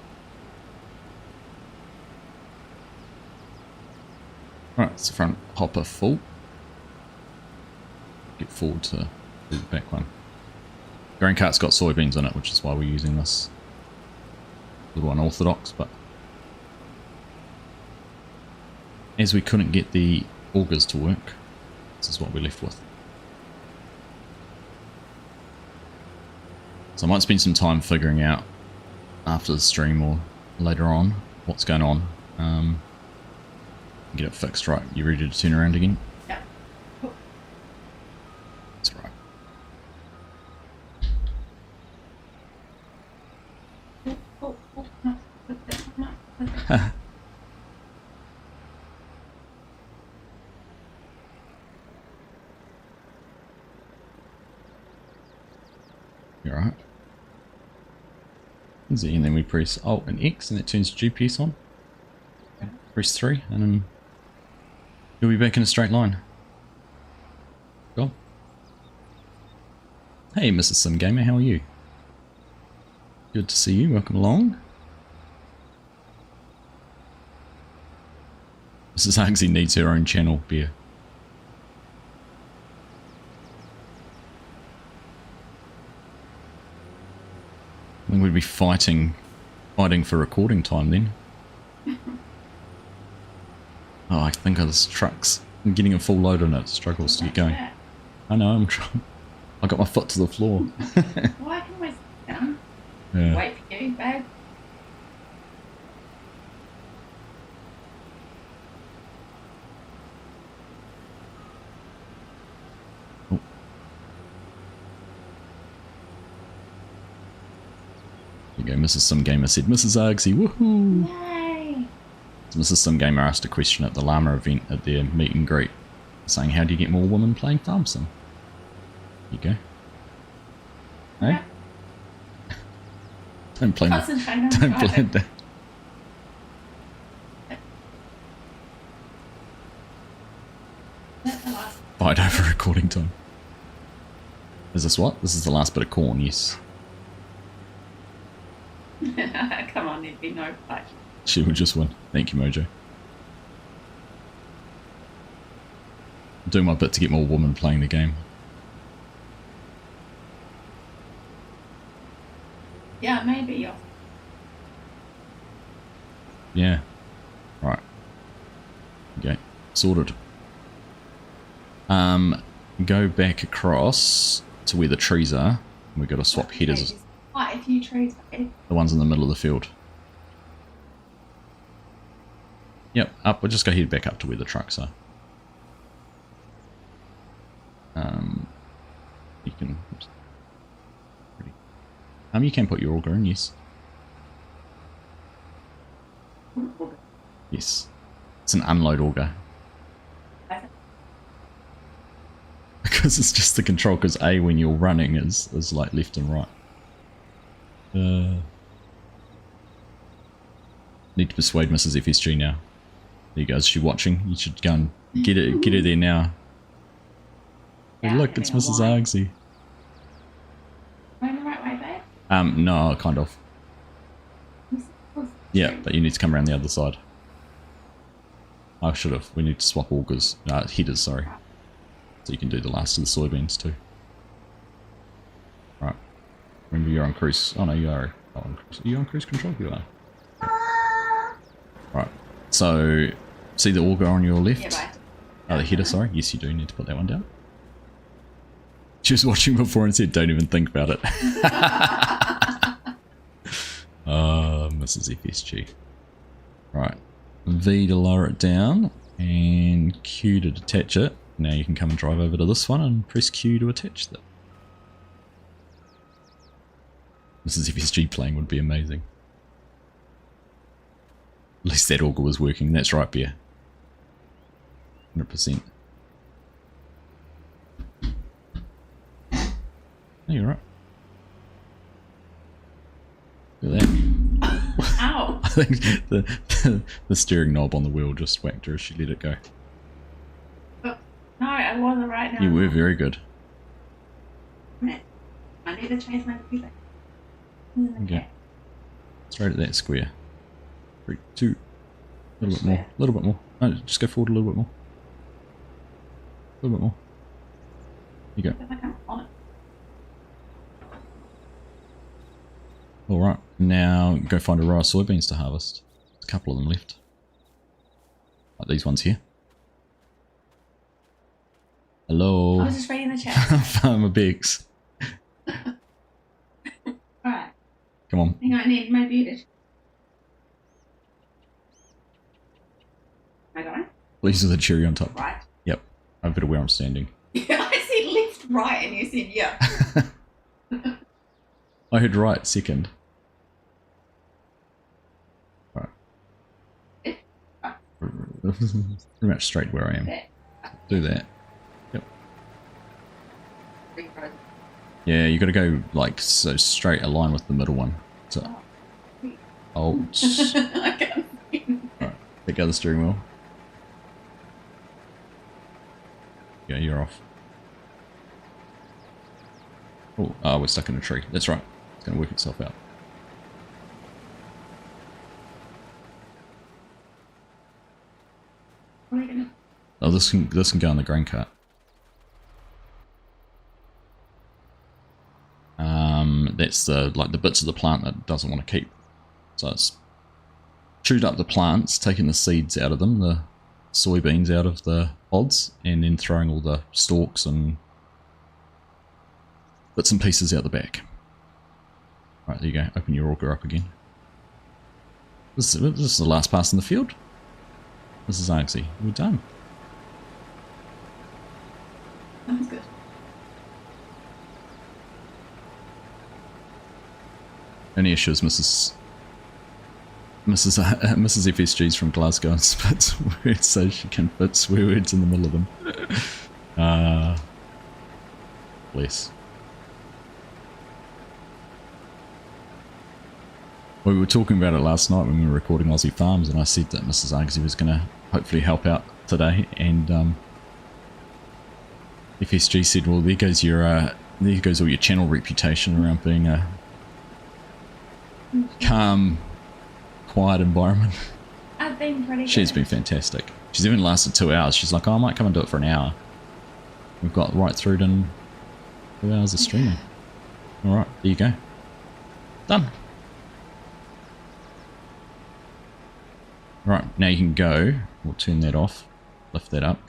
Alright, it's the front hopper full. Get forward to the back one. Grain cart's got soybeans in it, which is why we're using this little unorthodox, but as we couldn't get the augers to work, this is what we're left with. So I might spend some time figuring out after the stream or later on what's going on. Get it fixed. Right, you ready to turn around again? Yeah. Cool. That's right. No. You're right. Easy, and then we press Alt and X and that turns GPS on. Press 3 and then you'll be back in a straight line. Hey, Mrs. Sim Gamer, how are you? Good to see you. Welcome along. Mrs. Argsy needs her own channel, Beer. I think we'd be fighting for recording time then. Oh, I think of this trucks. I'm getting a full load on it. Struggles to get going. I know, I'm trying. I got my foot to the floor. Well, I can always sit down. Yeah. Wait for you, babe. Oh. There you go, Mrs. Sim Gamer said, Mrs. Argsy, woohoo! Yay! Mrs. Sim Gamer asked a question at the llama event at their meet and greet, saying, how do you get more women playing Farm Sim? There you go. Hey? Yep. Don't blame Concentrate on Don't blame driving. that. That's the last. Fight over recording time. Is this what? This is the last bit of corn, yes. Come on, there'd be no fight. She will just win. Thank you, Mojo. I'm doing my bit to get more women playing the game. Yeah, maybe you're. Yeah. Right. Okay. Sorted. Go back across to where the trees are. We've got to swap headers. There's quite a few trees, babe. The ones in the middle of the field. Yep, up. We'll just go head back up to where the trucks are. You can. Oops. You can put your auger in, yes. Yes. It's an unload auger. Because it's just the control, because A, when you're running, is like left and right. Need to persuade Mrs. FSG now. There you go, is she watching? You should go and get her there now. Yeah, Hey, look, it's Mrs. Argsy. Going the right way, babe? No, kind of. Yeah, but you need to come around the other side. I should have. We need to swap augers. Headers, sorry. So you can do the last of the soybeans too. Right. Remember you're on cruise. Oh no, you are. Are you on cruise control? You are. Right. So, see the auger on your left? Yeah, bye. Oh, the header, sorry. Yes, you do need to put that one down. She was watching before and said, don't even think about it. Mrs. FSG. Right. V to lower it down and Q to detach it. Now you can come and drive over to this one and press Q to attach that. Mrs. FSG playing would be amazing. At least that auger was working. That's right, Bear. 100%. Oh, you're right. Look at that. Ow! I think the steering knob on the wheel just whacked her as she let it go. Oh, no, I wasn't right now. You were very good. I need to change my computer. Okay. Straight at that square. 3, 2. A little bit more. A little bit more. No, just go forward a little bit more. A little bit more. You go. Alright, now go find a row of soybeans to harvest. There's a couple of them left. Like these ones here. Hello. I was just reading the chat. Farmer Bex. Alright. Come on. Hang on, I need my beauty. Am I going? Please with a cherry on top. Right. Yep. Over to where I'm standing. I said left, right, and you said yeah. I heard right, second. Right. Pretty much straight where I am. Do that. Yep. Yeah, you gotta go like so straight, align with the middle one. So. Oh. I can't. Right. Pick out the steering wheel. Yeah, you're off. Oh, we're stuck in a tree. That's right. It's going to work itself out. What are you gonna? Oh, this can go on the grain cart. That's the bits of the plant that it doesn't want to keep. So it's chewed up the plants, taking the seeds out of them, the soybeans out of the pods, and then throwing all the stalks and bits and pieces out the back. Right, there you go. Open your auger up again. This is the last pass in the field. This is Argsy. We're done. Sounds good. Only issue is Mrs. FSG's from Glasgow and spits words so she can fit swear words in the middle of them. Bless. We were talking about it last night when we were recording Aussie Farms, and I said that Mrs. Argsy was going to hopefully help out today, and FSG said, well, there goes all your channel reputation around being a calm, quiet environment. I've been pretty She's good. been fantastic. She's even lasted 2 hours. She's like, oh, I might come and do it for an hour. We've got right through to 2 hours of streaming. Alright, there you go. Done. Right, now you can go. We'll turn that off. Lift that up.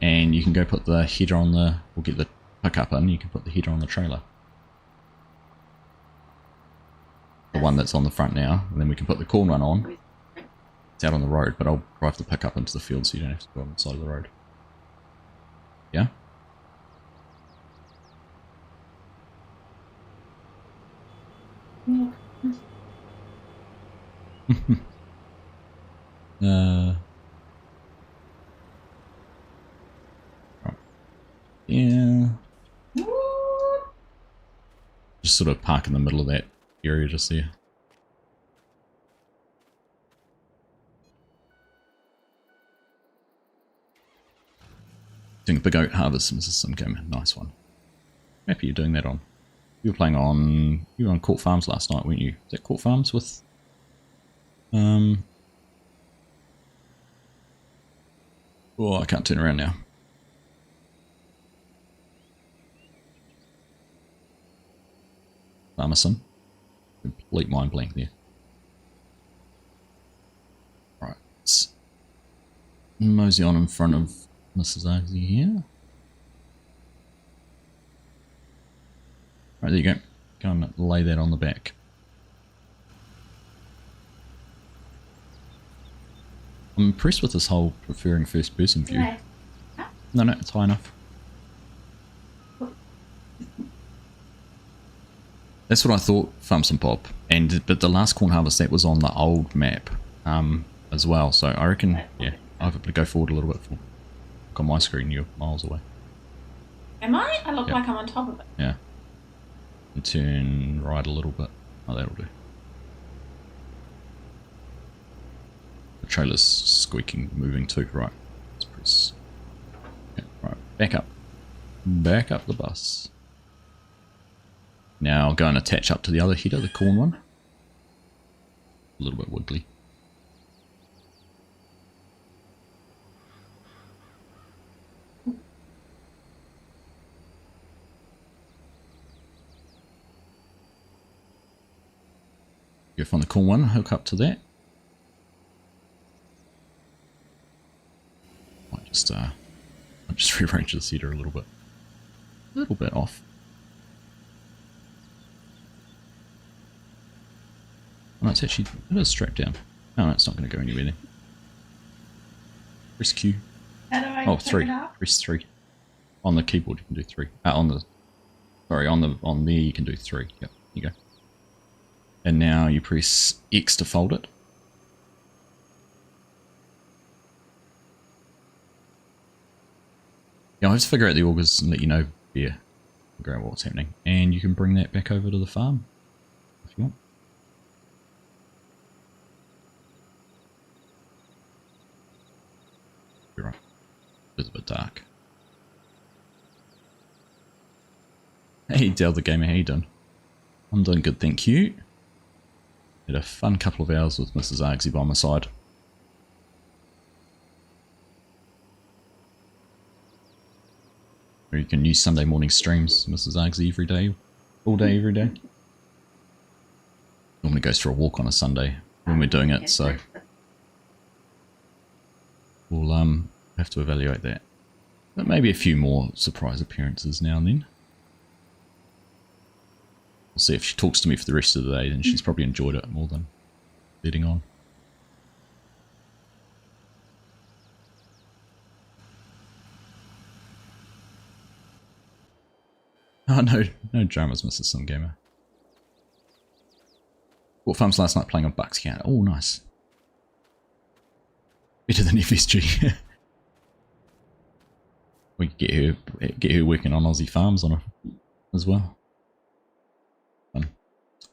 And you can go put the header on the... We'll get the pickup in. You can put the header on the trailer. The one that's on the front now. And then we can put the corn one on. It's out on the road, but I'll drive the pickup into the field so you don't have to go on the side of the road. Yeah? Right. Yeah. Just sort of park in the middle of that area just there. Doing a big oat harvest, Mrs. Simcombe. Nice one. Happy you're doing that on. You were on Court Farms last night, weren't you? Is that Court Farms with oh, I can't turn around now. Farmerson. Complete mind blank there. Right. Let's mosey on in front of Mrs. Argsy here. Right, there you go. Go and lay that on the back. I'm impressed with this whole preferring first person view. Yeah. No, it's high enough. That's what I thought, Farms and Pop. But the last corn harvest, that was on the old map as well. So I reckon, yeah, I'll have to go forward a little bit. Look on my screen, you're miles away. Am I? I look like I'm on top of it. Yeah. And turn right a little bit. Oh, that'll do. The trailer's squeaking, moving too. Right. Let's press. Yeah, right. Back up. Back up the bus. Now go and attach up to the other header, the corn one. A little bit wiggly. Go find the corn one, hook up to that. I'll just rearrange this header a little bit. A little bit off. Oh, it's actually, it is strapped down. Oh, no, it's not going to go anywhere then. Press Q. How do I Oh, pick 3. it up? Press 3. On the keyboard you can do 3. On there you can do 3. Yep, you go. And now you press X to fold it. Yeah, I'll have to figure out the augers and let you know here. Figure out what's happening. And you can bring that back over to the farm if you want. You're right. It's a bit dark. Hey, Del the Gamer, how you doing? I'm doing good, thank you. Had a fun couple of hours with Mrs. Argsy by my side. Or you can use Sunday morning streams, Mrs. Argsy, every day. All day, every day. Normally goes for a walk on a Sunday when we're doing it, so we'll have to evaluate that. But maybe a few more surprise appearances now and then. We'll see if she talks to me for the rest of the day, then she's probably enjoyed it more than letting on. Oh no dramas, Mrs. Some Gamer. Bought farms last night playing on Bucks Count. Oh, nice. Better than FSG. We could get her working on Aussie farms on her as well. I've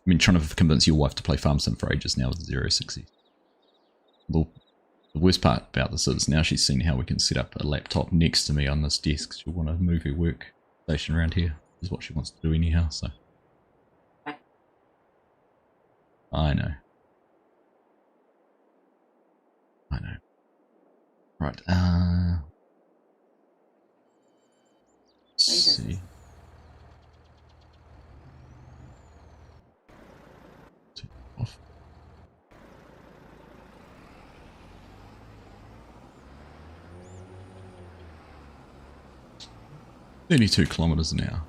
been trying to convince your wife to play Farm Sim for ages now with 060. The worst part about this is now she's seen how we can set up a laptop next to me on this desk. She'll want to move her workstation around here. Is what she wants to do anyhow, so. I know. Right, let's see. Off. "32 kilometers an hour.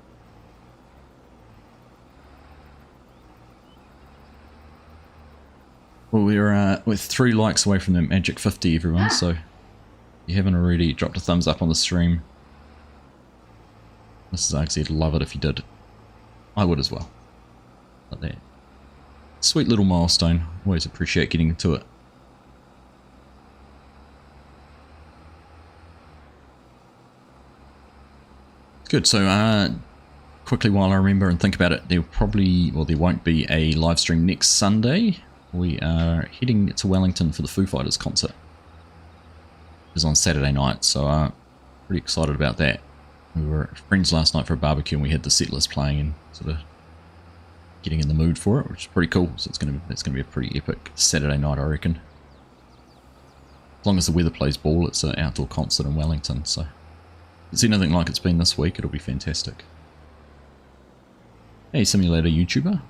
Well, we're 3 likes away from the magic 50, everyone, so if you haven't already, dropped a thumbs up on the stream. Mrs. Argsy would love it if you did. I would as well. Like that. Sweet little milestone. Always appreciate getting to it. Good, so quickly while I remember and think about it, there won't be a live stream next Sunday. We are heading to Wellington for the Foo Fighters concert. It was on Saturday night, so pretty excited about that. We were friends last night for a barbecue and we had the set list playing and sort of getting in the mood for it, which is pretty cool. So it's gonna be a pretty epic Saturday night, I reckon. As long as the weather plays ball, it's an outdoor concert in Wellington, so if it's anything like it's been this week, it'll be fantastic. Hey, simulator YouTuber.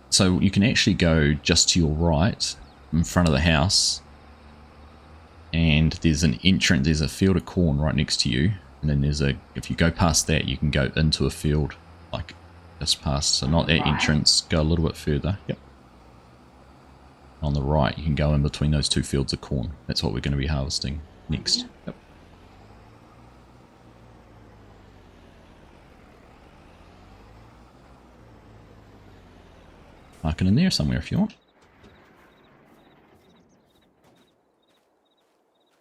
So you can actually go just to your right in front of the house and there's an entrance, there's a field of corn right next to you, and then if you go past that you can go into a field like just past, so not that entrance, go a little bit further. Yep. On the right you can go in between those 2 fields of corn. That's what we're going to be harvesting next. Yep. Mark it in there somewhere if you want.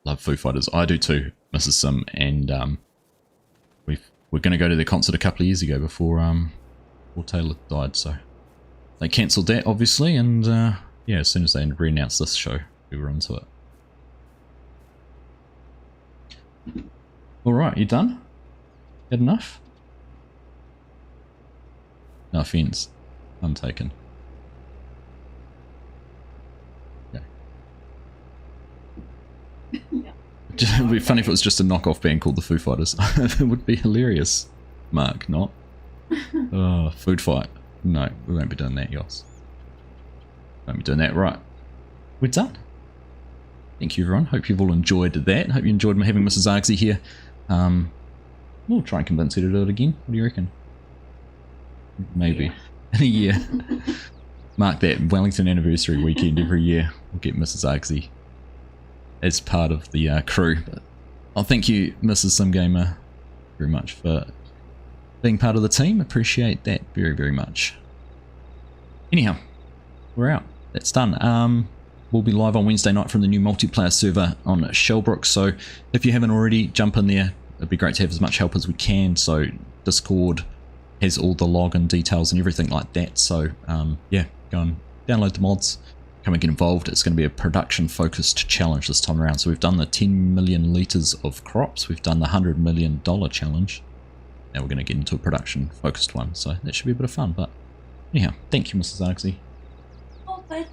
Love Foo Fighters. I do too, Mrs. Sim, and we're going to go to their concert a couple of years ago before Taylor died, so they cancelled that obviously, and yeah, as soon as they re-announced this show, we were into it. Alright, you done? Had enough? No offence. I'm taken. It would be funny if it was just a knockoff band called the Foo Fighters. It would be hilarious. Mark, not. Oh, food fight. No, we won't be doing that, Yoss. Won't be doing that. Right. We're done. Thank you, everyone. Hope you've all enjoyed that. Hope you enjoyed having Mrs. Argsy here. We'll try and convince her to do it again. What do you reckon? Maybe. In a year. Mark that Wellington anniversary weekend every year. We'll get Mrs. Argsy as part of the crew. But I'll thank you, Mrs. Simgamer, very much for being part of the team. Appreciate that very, very much. Anyhow, we're out. That's done. We'll be live on Wednesday night from the new multiplayer server on Shellbrook, so if you haven't already, jump in there. It'd be great to have as much help as we can. So Discord has all the login details and everything like that. So yeah, go and download the mods. come and get involved. It's going to be a production focused challenge this time around. So we've done the 10 million litres of crops, we've done the $100 million challenge. Now we're going to get into a production focused one, so that should be a bit of fun. But anyhow, thank you, Mrs. Argsy. Okay.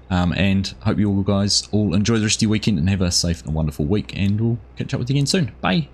And hope you all guys all enjoy the rest of your weekend and have a safe and wonderful week, and we'll catch up with you again soon. Bye.